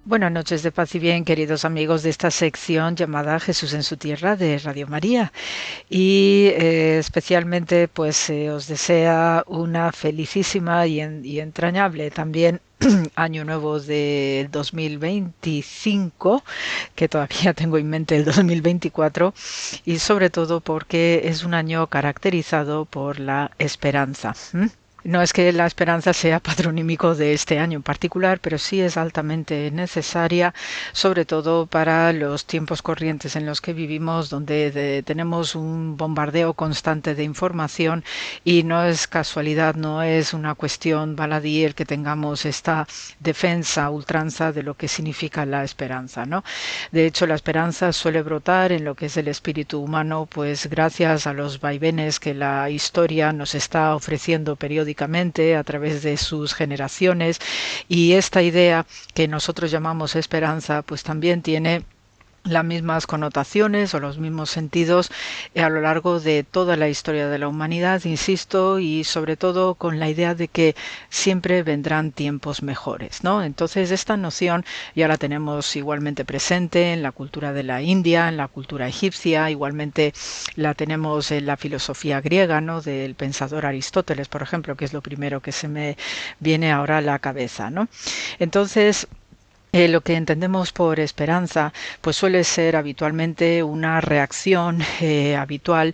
Buenas noches de paz y bien, queridos amigos de esta sección llamada Jesús en su tierra de Radio María. Y especialmente pues os desea una felicísima y entrañable también año nuevo del 2025, que todavía tengo en mente el 2024, y sobre todo porque es un año caracterizado por la esperanza. No es que la esperanza sea patronímico de este año en particular, pero sí es altamente necesaria, sobre todo para los tiempos corrientes en los que vivimos, donde tenemos un bombardeo constante de información y no es casualidad, no es una cuestión baladí el que tengamos esta defensa a ultranza de lo que significa la esperanza, ¿no? De hecho, la esperanza suele brotar en lo que es el espíritu humano, pues gracias a los vaivenes que la historia nos está ofreciendo periódicamente a través de sus generaciones, y esta idea que nosotros llamamos esperanza pues también tiene las mismas connotaciones o los mismos sentidos a lo largo de toda la historia de la humanidad, insisto, y sobre todo con la idea de que siempre vendrán tiempos mejores, ¿no? Entonces esta noción ya la tenemos igualmente presente en la cultura de la India, en la cultura egipcia, igualmente la tenemos en la filosofía griega, ¿no? Del pensador Aristóteles, por ejemplo, que es lo primero que se me viene ahora a la cabeza, ¿no? Entonces, lo que entendemos por esperanza pues suele ser habitualmente una reacción habitual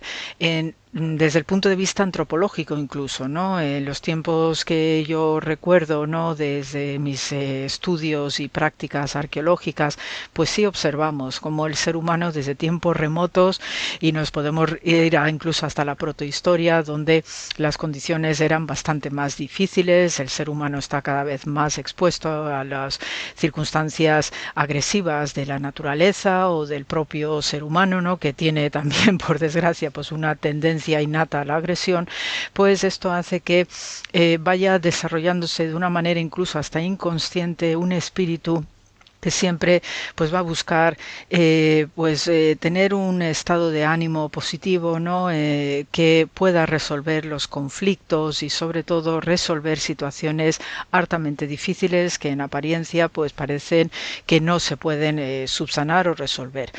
desde el punto de vista antropológico incluso, ¿no? En los tiempos que yo recuerdo, ¿no? Desde mis estudios y prácticas arqueológicas, pues sí observamos como el ser humano desde tiempos remotos, y nos podemos ir incluso hasta la protohistoria, donde las condiciones eran bastante más difíciles, el ser humano está cada vez más expuesto a las circunstancias agresivas de la naturaleza o del propio ser humano, ¿no? Que tiene también, por desgracia, pues una tendencia innata a la agresión, pues esto hace que vaya desarrollándose de una manera incluso hasta inconsciente un espíritu que siempre pues va a buscar tener un estado de ánimo positivo, ¿no? Que pueda resolver los conflictos y sobre todo resolver situaciones hartamente difíciles que en apariencia pues parecen que no se pueden subsanar o resolver.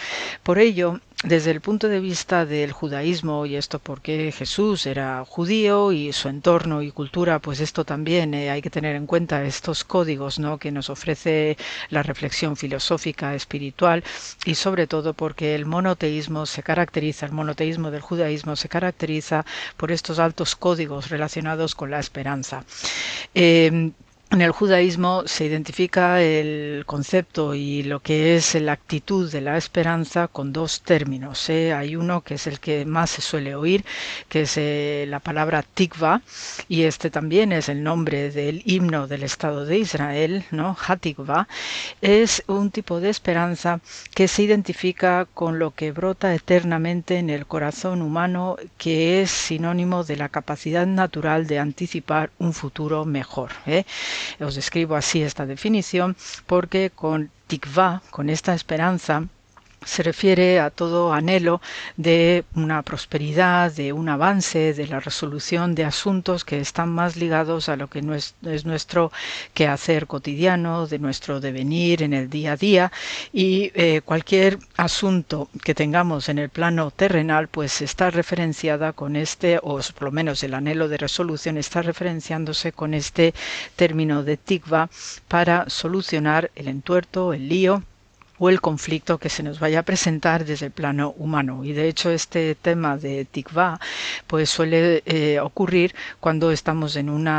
Por ello, desde el punto de vista del judaísmo, y esto porque Jesús era judío y su entorno y cultura, pues esto también hay que tener en cuenta estos códigos, ¿no? Que nos ofrece la reflexión filosófica, espiritual, y sobre todo porque el monoteísmo del judaísmo se caracteriza por estos altos códigos relacionados con la esperanza. En el judaísmo se identifica el concepto y lo que es la actitud de la esperanza con dos términos. Hay uno que es el que más se suele oír, que es la palabra tikva, y este también es el nombre del himno del Estado de Israel, ¿no? Hatikva. Es un tipo de esperanza que se identifica con lo que brota eternamente en el corazón humano, que es sinónimo de la capacidad natural de anticipar un futuro mejor. Os describo así esta definición porque con tikva, con esta esperanza, se refiere a todo anhelo de una prosperidad, de un avance, de la resolución de asuntos que están más ligados a lo que es nuestro quehacer cotidiano, de nuestro devenir en el día a día, y cualquier asunto que tengamos en el plano terrenal pues está referenciada con este, o por lo menos el anhelo de resolución está referenciándose con este término de tikva para solucionar el entuerto, el lío o el conflicto que se nos vaya a presentar desde el plano humano. Y de hecho este tema de tikva pues suele ocurrir cuando estamos en un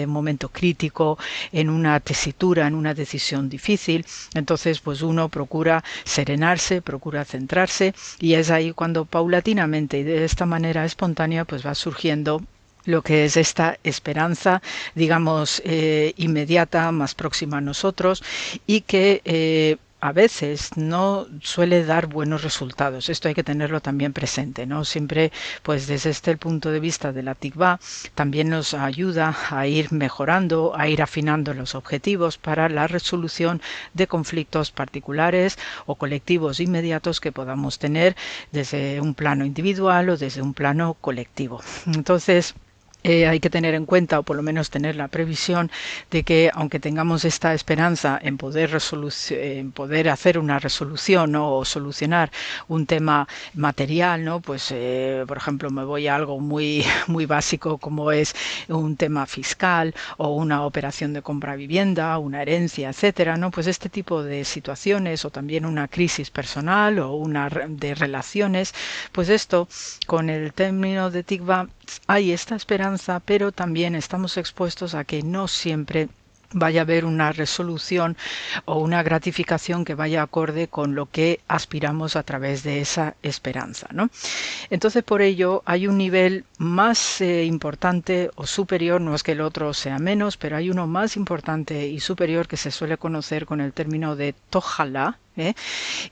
momento crítico, en una tesitura, en una decisión difícil. Entonces pues uno procura serenarse, procura centrarse, y es ahí cuando paulatinamente y de esta manera espontánea pues va surgiendo lo que es esta esperanza, digamos, inmediata, más próxima a nosotros, y que a veces no suele dar buenos resultados. Esto hay que tenerlo también presente, ¿no? Siempre, pues desde este punto de vista de la tikva, también nos ayuda a ir mejorando, a ir afinando los objetivos para la resolución de conflictos particulares o colectivos inmediatos que podamos tener desde un plano individual o desde un plano colectivo. Entonces, hay que tener en cuenta, o por lo menos tener la previsión, de que aunque tengamos esta esperanza en poder hacer una resolución, ¿no? O solucionar un tema material, ¿no? Pues por ejemplo, me voy a algo muy básico como es un tema fiscal o una operación de compra-vivienda, una herencia, etcétera, ¿no? Pues este tipo de situaciones, o también una crisis personal o una de relaciones, pues esto, con el término de Tikva, hay esta esperanza, pero también estamos expuestos a que no siempre vaya a haber una resolución o una gratificación que vaya acorde con lo que aspiramos a través de esa esperanza, ¿no? Entonces, por ello, hay un nivel más importante o superior, no es que el otro sea menos, pero hay uno más importante y superior que se suele conocer con el término de Tohala,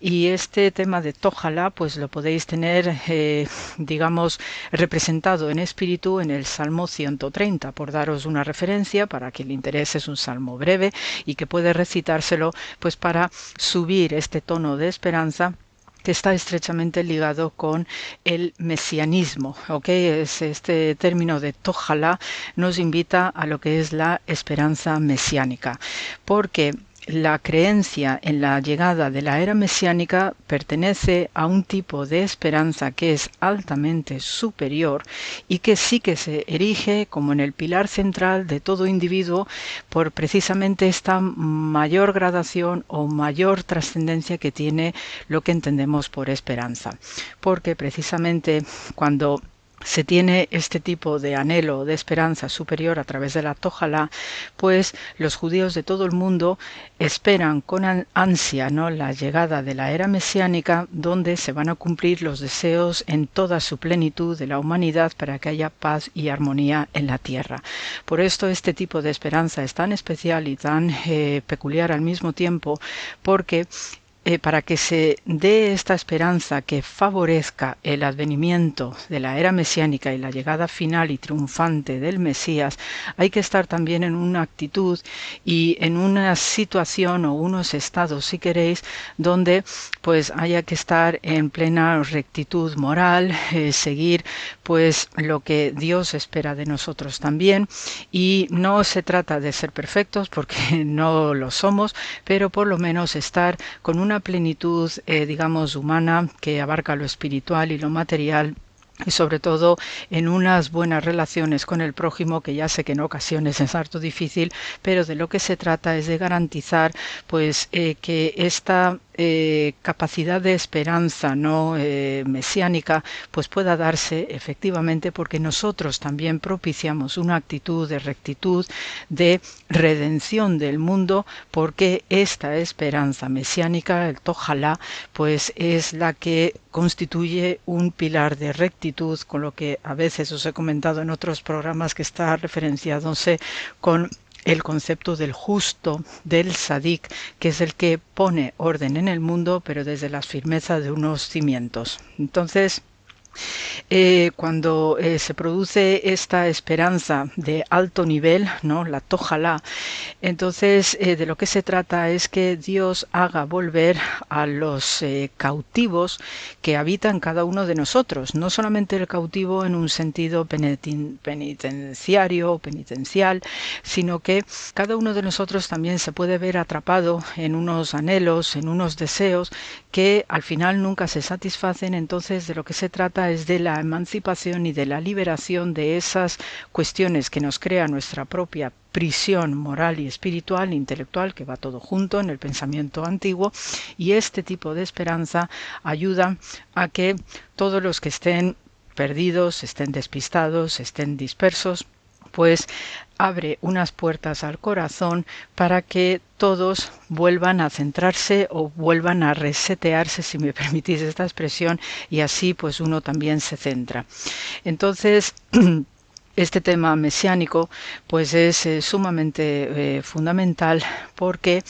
y este tema de Tohala pues lo podéis tener digamos representado en espíritu en el Salmo 130, por daros una referencia para que le interese. Es un salmo breve y que puede recitárselo pues para subir este tono de esperanza que está estrechamente ligado con el mesianismo, ¿ok? Este término de Tohala nos invita a lo que es la esperanza mesiánica, porque la creencia en la llegada de la era mesiánica pertenece a un tipo de esperanza que es altamente superior y que sí que se erige como en el pilar central de todo individuo por precisamente esta mayor gradación o mayor trascendencia que tiene lo que entendemos por esperanza. Porque precisamente cuando se tiene este tipo de anhelo, de esperanza superior a través de la Tohala, pues los judíos de todo el mundo esperan con ansia, ¿no?, la llegada de la era mesiánica, donde se van a cumplir los deseos en toda su plenitud de la humanidad para que haya paz y armonía en la tierra. Por esto este tipo de esperanza es tan especial y tan peculiar al mismo tiempo, porque para que se dé esta esperanza que favorezca el advenimiento de la era mesiánica y la llegada final y triunfante del Mesías, hay que estar también en una actitud y en una situación o unos estados, si queréis, donde pues haya que estar en plena rectitud moral, seguir pues lo que Dios espera de nosotros también, y no se trata de ser perfectos porque no lo somos, pero por lo menos estar con una plenitud, digamos, humana que abarca lo espiritual y lo material, y sobre todo en unas buenas relaciones con el prójimo, que ya sé que en ocasiones es harto difícil, pero de lo que se trata es de garantizar pues que esta capacidad de esperanza no mesiánica pues pueda darse efectivamente, porque nosotros también propiciamos una actitud de rectitud, de redención del mundo, porque esta esperanza mesiánica, el Tohala, pues es la que constituye un pilar de rectitud, con lo que a veces os he comentado en otros programas que está referenciándose con el concepto del justo, del sadik, que es el que pone orden en el mundo, pero desde la firmeza de unos cimientos. Entonces, cuando se produce esta esperanza de alto nivel, ¿no?, la Tohala, entonces de lo que se trata es que Dios haga volver a los cautivos que habitan cada uno de nosotros, no solamente el cautivo en un sentido penitenciario o penitencial, sino que cada uno de nosotros también se puede ver atrapado en unos anhelos, en unos deseos que al final nunca se satisfacen. Entonces de lo que se trata es de la emancipación y de la liberación de esas cuestiones que nos crea nuestra propia prisión moral y espiritual, intelectual, que va todo junto en el pensamiento antiguo, y este tipo de esperanza ayuda a que todos los que estén perdidos, estén despistados, estén dispersos, pues abre unas puertas al corazón para que todos vuelvan a centrarse o vuelvan a resetearse, si me permitís esta expresión, y así pues uno también se centra. Entonces, este tema mesiánico pues es sumamente fundamental, porque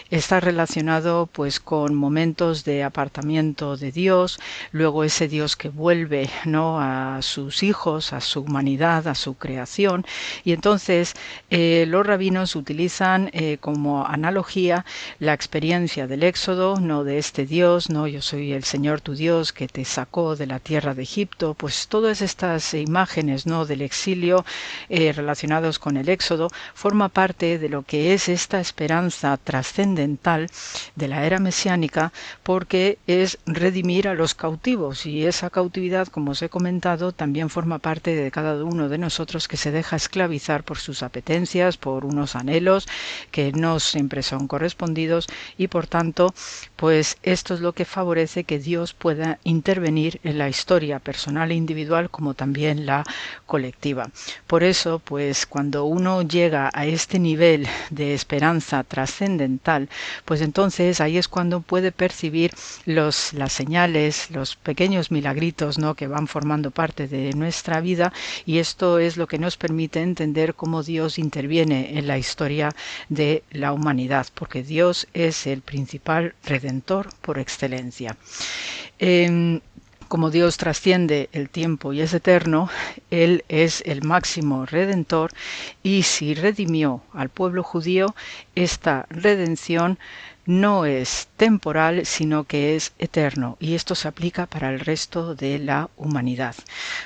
está relacionado pues con momentos de apartamiento de Dios, luego ese Dios que vuelve, ¿no?, a sus hijos, a su humanidad, a su creación, y entonces los rabinos utilizan como analogía la experiencia del Éxodo, no, de este Dios, no, yo soy el Señor tu Dios que te sacó de la tierra de Egipto, pues todas estas imágenes, no, del exilio exilio, relacionados con el Éxodo, forma parte de lo que es esta esperanza trascendental de la era mesiánica, porque es redimir a los cautivos, y esa cautividad, como os he comentado, también forma parte de cada uno de nosotros, que se deja esclavizar por sus apetencias, por unos anhelos que no siempre son correspondidos, y por tanto, pues esto es lo que favorece que Dios pueda intervenir en la historia personal e individual, como también la colectiva. Por eso, pues cuando uno llega a este nivel de esperanza trascendental, pues entonces ahí es cuando puede percibir las señales, los pequeños milagritos, ¿no?, que van formando parte de nuestra vida, y esto es lo que nos permite entender cómo Dios interviene en la historia de la humanidad, porque Dios es el principal redentor por excelencia. Como Dios trasciende el tiempo y es eterno, Él es el máximo redentor, y si redimió al pueblo judío, esta redención no es temporal, sino que es eterno, y esto se aplica para el resto de la humanidad.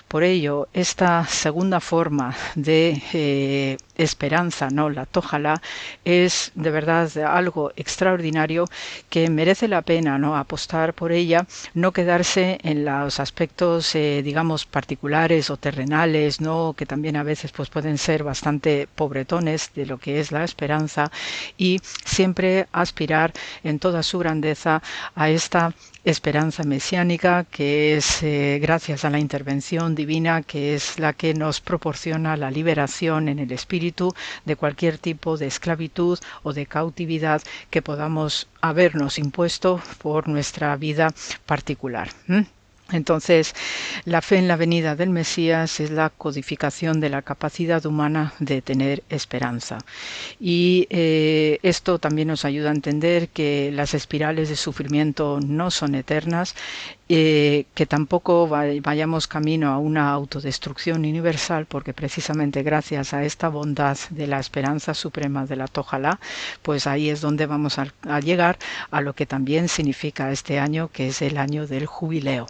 Por ello, esta segunda forma de esperanza, ¿no?, la Tójala, es de verdad algo extraordinario que merece la pena, ¿no?, apostar por ella, no quedarse en los aspectos, digamos, particulares o terrenales, ¿no?, que también a veces pues pueden ser bastante pobretones de lo que es la esperanza, y siempre aspirar en toda su grandeza a esta esperanza mesiánica, que es gracias a la intervención divina, que es la que nos proporciona la liberación en el espíritu de cualquier tipo de esclavitud o de cautividad que podamos habernos impuesto por nuestra vida particular. Entonces, la fe en la venida del Mesías es la codificación de la capacidad humana de tener esperanza. Y esto también nos ayuda a entender que las espirales de sufrimiento no son eternas, que tampoco vayamos camino a una autodestrucción universal, porque precisamente gracias a esta bondad de la esperanza suprema de la Tójala, pues ahí es donde vamos a llegar a lo que también significa este año, que es el año del jubileo.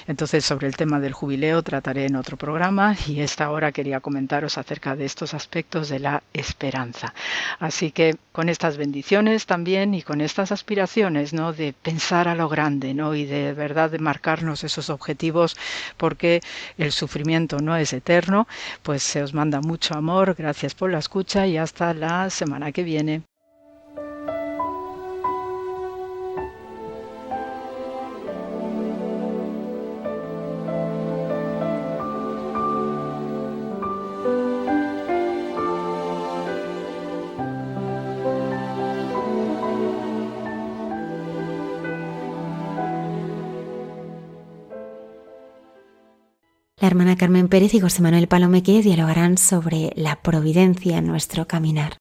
Entonces, sobre el tema del jubileo trataré en otro programa, y esta hora quería comentaros acerca de estos aspectos de la esperanza. Así que con estas bendiciones también, y con estas aspiraciones, ¿no?, de pensar a lo grande, ¿no?, y de verdad de marcarnos esos objetivos, porque el sufrimiento no es eterno, pues se os manda mucho amor, gracias por la escucha, y hasta la semana que viene. La hermana Carmen Pérez y José Manuel Palomeque dialogarán sobre la providencia en nuestro caminar.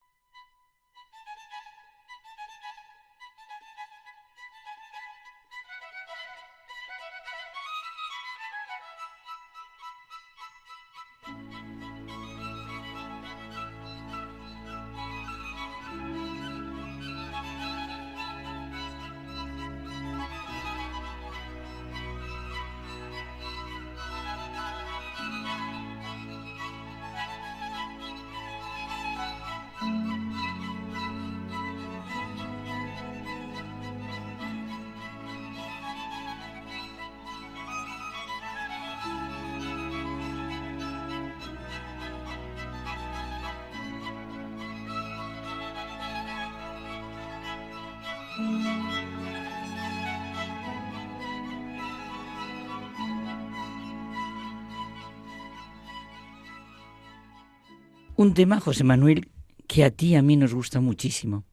Un tema, José Manuel, que a ti y a mí nos gusta muchísimo,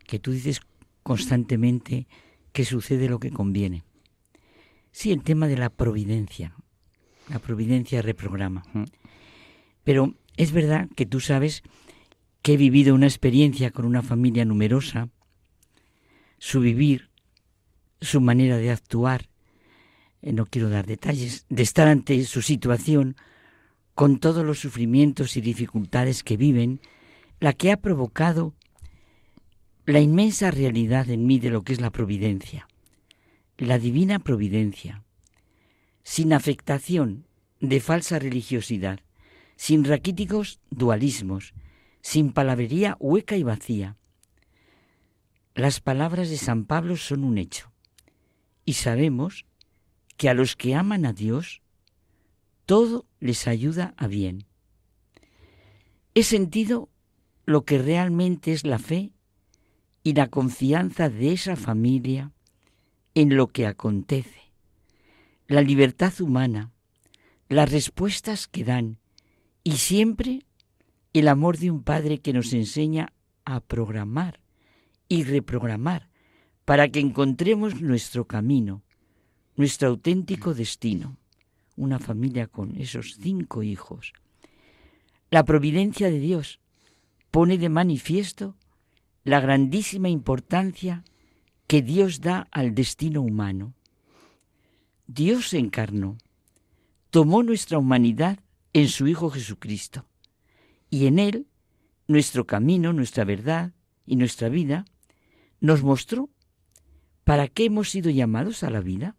que tú dices constantemente que sucede lo que conviene. Sí, el tema de la providencia. La providencia reprograma. Pero es verdad que tú sabes que he vivido una experiencia con una familia numerosa, su vivir, su manera de actuar, no quiero dar detalles, de estar ante su situación, con todos los sufrimientos y dificultades que viven, la que ha provocado la inmensa realidad en mí de lo que es la providencia, la divina providencia, sin afectación de falsa religiosidad, sin raquíticos dualismos, sin palabrería hueca y vacía. Las palabras de San Pablo son un hecho, y sabemos que a los que aman a Dios, todo les ayuda a bien. He sentido lo que realmente es la fe y la confianza de esa familia en lo que acontece, la libertad humana, las respuestas que dan y siempre el amor de un padre que nos enseña a programar y reprogramar para que encontremos nuestro camino, nuestro auténtico destino. Una familia con esos 5 hijos. La providencia de Dios pone de manifiesto la grandísima importancia que Dios da al destino humano. Dios se encarnó, tomó nuestra humanidad en su Hijo Jesucristo, y en Él nuestro camino, nuestra verdad y nuestra vida nos mostró para qué hemos sido llamados a la vida.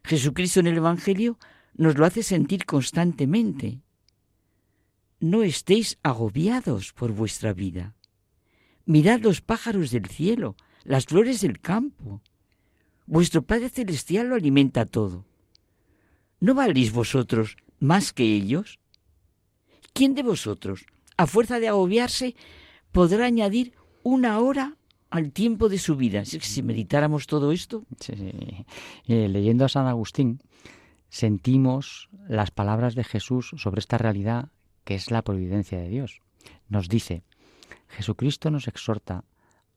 Jesucristo en el Evangelio nos lo hace sentir constantemente. No estéis agobiados por vuestra vida. Mirad los pájaros del cielo, las flores del campo. Vuestro Padre Celestial lo alimenta todo. ¿No valéis vosotros más que ellos? ¿Quién de vosotros, a fuerza de agobiarse, podrá añadir 1 hora al tiempo de su vida? Si meditáramos todo esto. Sí. Leyendo a San Agustín, sentimos las palabras de Jesús sobre esta realidad que es la providencia de Dios. Nos dice, Jesucristo nos exhorta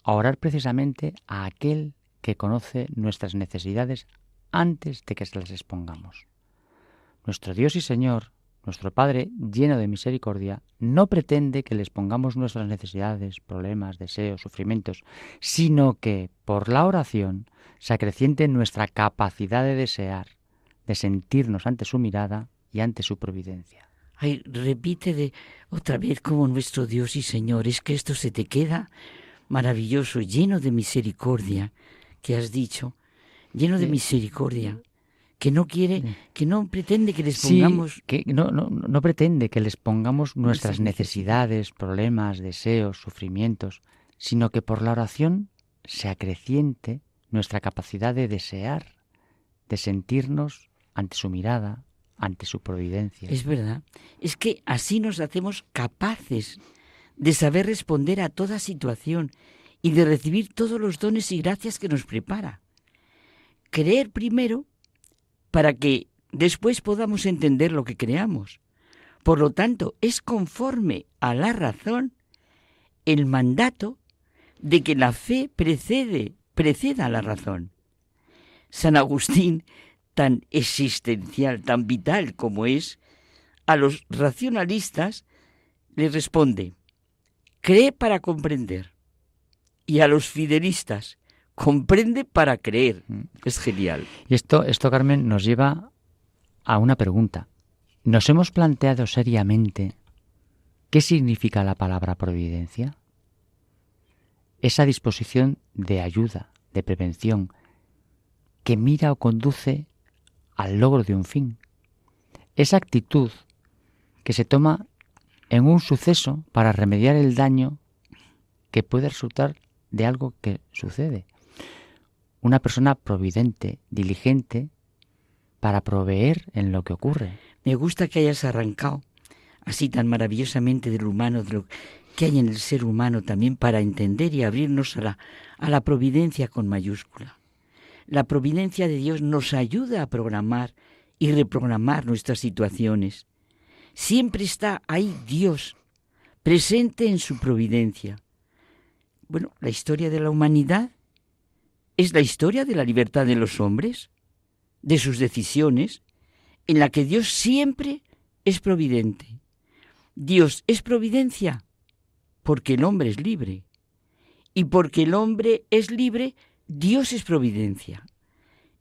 a orar precisamente a aquel que conoce nuestras necesidades antes de que se las expongamos. Nuestro Dios y Señor, nuestro Padre, lleno de misericordia, no pretende que les pongamos nuestras necesidades, problemas, deseos, sufrimientos, sino que, por la oración, se acreciente nuestra capacidad de desear, de sentirnos ante su mirada y ante su providencia. Ay, repite otra vez como nuestro Dios y Señor. Es que esto se te queda maravilloso, lleno de misericordia, que has dicho, lleno de misericordia. Que no quiere, que no pretende que les pongamos... Sí, que no pretende que les pongamos nuestras necesidades, problemas, deseos, sufrimientos, sino que por la oración se acreciente nuestra capacidad de desear, de sentirnos ante su mirada, ante su providencia. Es verdad. Es que así nos hacemos capaces de saber responder a toda situación y de recibir todos los dones y gracias que nos prepara. Creer primero para que después podamos entender lo que creamos. Por lo tanto, es conforme a la razón el mandato de que la fe preceda a la razón. San Agustín, tan existencial, tan vital como es, a los racionalistas les responde, cree para comprender. Y a los fidelistas, comprende para creer. Es genial. Y esto, Carmen, nos lleva a una pregunta. ¿Nos hemos planteado seriamente qué significa la palabra providencia? Esa disposición de ayuda, de prevención, que mira o conduce al logro de un fin. Esa actitud que se toma en un suceso para remediar el daño que puede resultar de algo que sucede. Una persona providente, diligente, para proveer en lo que ocurre. Me gusta que hayas arrancado así tan maravillosamente del humano, de lo que hay en el ser humano también, para entender y abrirnos a la providencia con mayúscula. La providencia de Dios nos ayuda a programar y reprogramar nuestras situaciones. Siempre está ahí Dios, presente en su providencia. Bueno, la historia de la humanidad es la historia de la libertad de los hombres, de sus decisiones, en la que Dios siempre es providente. Dios es providencia porque el hombre es libre. Y porque el hombre es libre, Dios es providencia.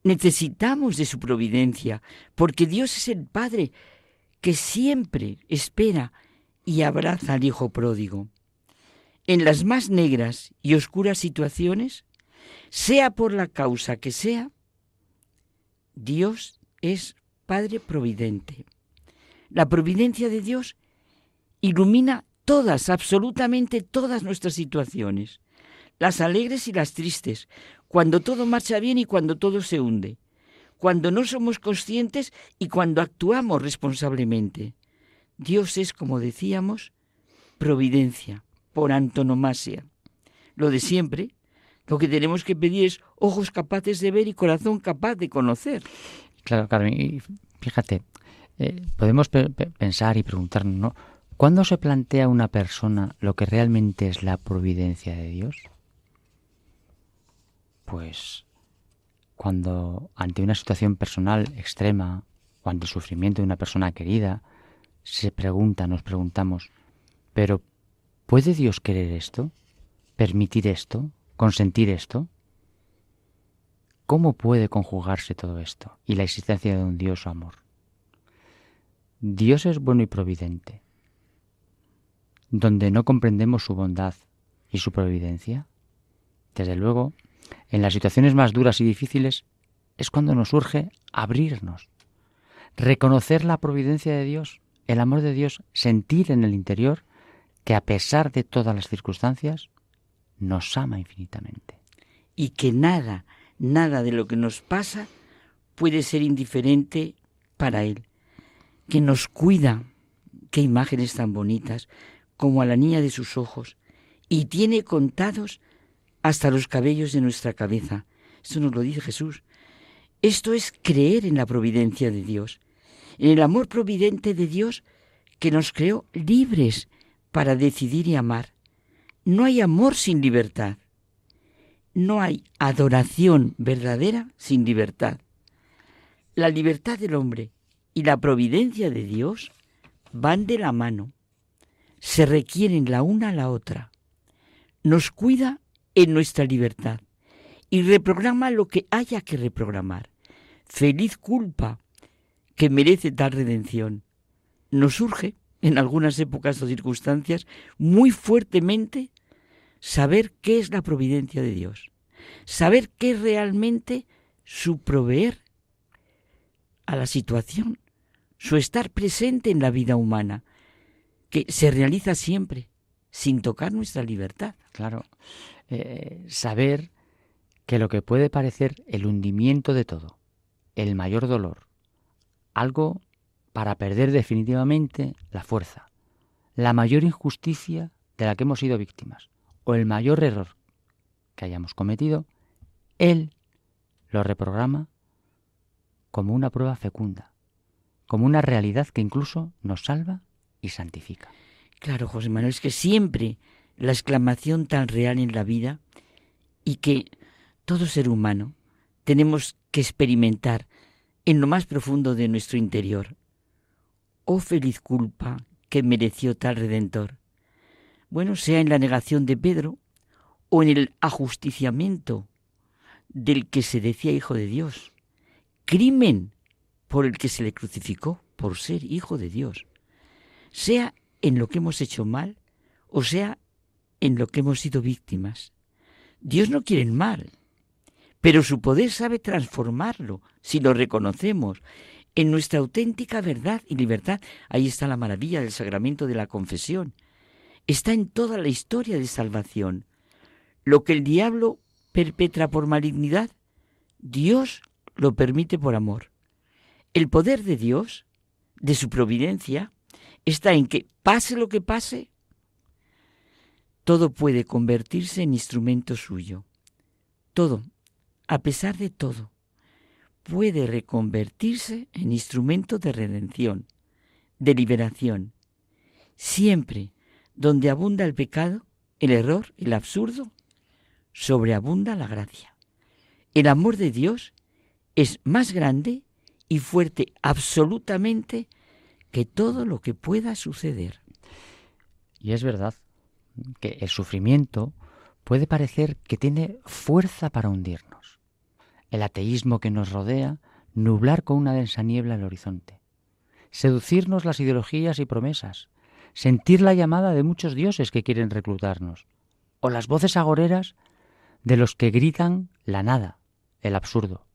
Necesitamos de su providencia porque Dios es el Padre que siempre espera y abraza al Hijo pródigo. En las más negras y oscuras situaciones, sea por la causa que sea, Dios es Padre providente. La providencia de Dios ilumina todas, absolutamente todas nuestras situaciones, las alegres y las tristes, cuando todo marcha bien y cuando todo se hunde, cuando no somos conscientes y cuando actuamos responsablemente. Dios es, como decíamos, providencia, por antonomasia. Lo de siempre, lo que tenemos que pedir es ojos capaces de ver y corazón capaz de conocer. Claro, Carmen, y fíjate, podemos pensar y preguntarnos, ¿no? ¿Cuándo se plantea una persona lo que realmente es la providencia de Dios? Pues cuando ante una situación personal extrema o ante el sufrimiento de una persona querida, nos preguntamos, ¿pero puede Dios querer esto? ¿Permitir esto? ¿Consentir esto? ¿Cómo puede conjugarse todo esto y la existencia de un Dios o amor? Dios es bueno y providente. Donde no comprendemos su bondad y su providencia, desde luego, en las situaciones más duras y difíciles es cuando nos urge abrirnos, reconocer la providencia de Dios, el amor de Dios, sentir en el interior que a pesar de todas las circunstancias nos ama infinitamente. Y que nada de lo que nos pasa puede ser indiferente para Él, que nos cuida, qué imágenes tan bonitas, como a la niña de sus ojos, y tiene contados hasta los cabellos de nuestra cabeza. Esto nos lo dice Jesús. Esto es creer en la providencia de Dios, en el amor providente de Dios que nos creó libres para decidir y amar. No hay amor sin libertad. No hay adoración verdadera sin libertad. La libertad del hombre y la providencia de Dios van de la mano. Se requieren la una a la otra. Nos cuida en nuestra libertad y reprograma lo que haya que reprogramar. Feliz culpa que merece tal redención. Nos surge, en algunas épocas o circunstancias, muy fuertemente saber qué es la providencia de Dios, saber qué es realmente su proveer a la situación, su estar presente en la vida humana, que se realiza siempre, sin tocar nuestra libertad. Claro, saber que lo que puede parecer el hundimiento de todo, el mayor dolor, algo para perder definitivamente la fuerza, la mayor injusticia de la que hemos sido víctimas, o el mayor error que hayamos cometido, Él lo reprograma como una prueba fecunda, como una realidad que incluso nos salva y santifica. Claro, José Manuel, es que siempre la exclamación tan real en la vida y que todo ser humano tenemos que experimentar en lo más profundo de nuestro interior. Oh feliz culpa que mereció tal Redentor. Bueno, sea en la negación de Pedro o en el ajusticiamiento del que se decía hijo de Dios. Crimen por el que se le crucificó por ser hijo de Dios. Sea en lo que hemos hecho mal o sea en lo que hemos sido víctimas. Dios no quiere el mal, pero su poder sabe transformarlo si lo reconocemos en nuestra auténtica verdad y libertad. Ahí está la maravilla del sacramento de la confesión. Está en toda la historia de salvación. Lo que el diablo perpetra por malignidad, Dios lo permite por amor. El poder de Dios, de su providencia, está en que, pase lo que pase, todo puede convertirse en instrumento suyo. Todo, a pesar de todo, puede reconvertirse en instrumento de redención, de liberación. Siempre donde abunda el pecado, el error, el absurdo, sobreabunda la gracia. El amor de Dios es más grande y fuerte absolutamente que todo lo que pueda suceder. Y es verdad que el sufrimiento puede parecer que tiene fuerza para hundirnos. El ateísmo que nos rodea, nublar con una densa niebla el horizonte. Seducirnos las ideologías y promesas. Sentir la llamada de muchos dioses que quieren reclutarnos. O las voces agoreras de los que gritan la nada, el absurdo.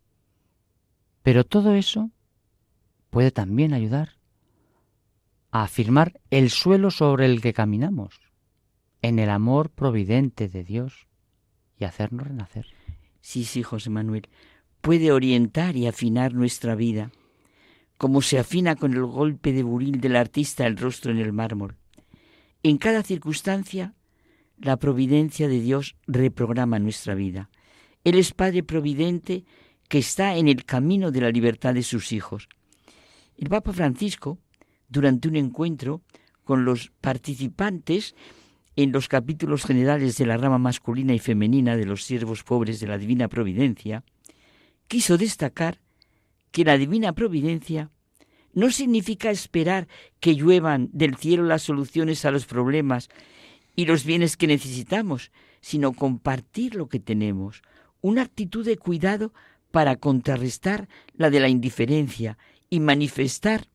Pero todo eso puede también ayudar a afirmar el suelo sobre el que caminamos, en el amor providente de Dios, y hacernos renacer. Sí, José Manuel, puede orientar y afinar nuestra vida, como se afina con el golpe de buril del artista el rostro en el mármol. En cada circunstancia, la providencia de Dios reprograma nuestra vida. Él es Padre Providente que está en el camino de la libertad de sus hijos. El Papa Francisco, durante un encuentro con los participantes en los capítulos generales de la rama masculina y femenina de los siervos pobres de la Divina Providencia, quiso destacar que la Divina Providencia no significa esperar que lluevan del cielo las soluciones a los problemas y los bienes que necesitamos, sino compartir lo que tenemos, una actitud de cuidado para contrarrestar la de la indiferencia y manifestar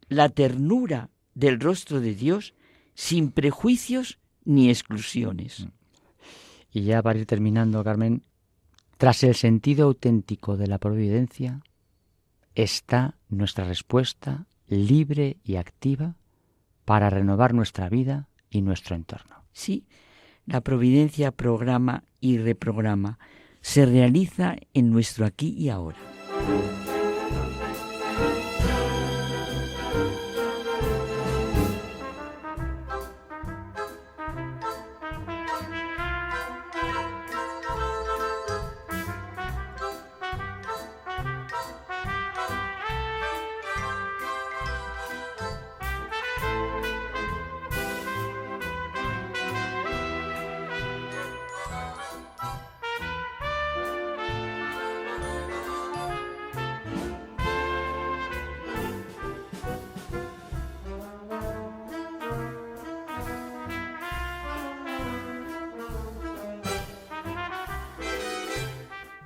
la ternura del rostro de Dios sin prejuicios ni exclusiones. Y ya para ir terminando, Carmen, tras el sentido auténtico de la providencia está nuestra respuesta libre y activa para renovar nuestra vida y nuestro entorno. Sí, la providencia programa y reprograma, se realiza en nuestro aquí y ahora.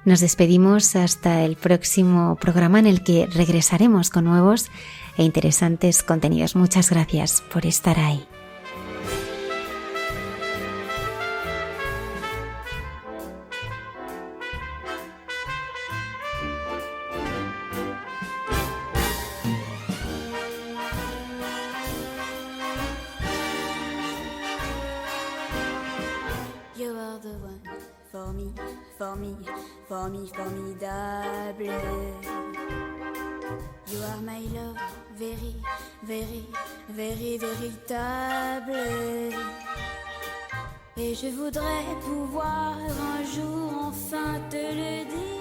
Nos despedimos hasta el próximo programa en el que regresaremos con nuevos e interesantes contenidos. Muchas gracias por estar ahí. Formidable. You are my love, very, very, very, véritable. Et je voudrais pouvoir un jour enfin te le dire.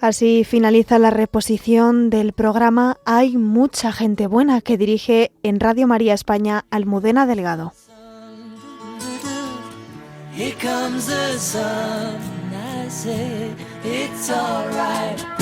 Así finaliza la reposición del programa Hay mucha gente buena, que dirige en Radio María España Almudena Delgado. Here comes the sun, I say it's all right.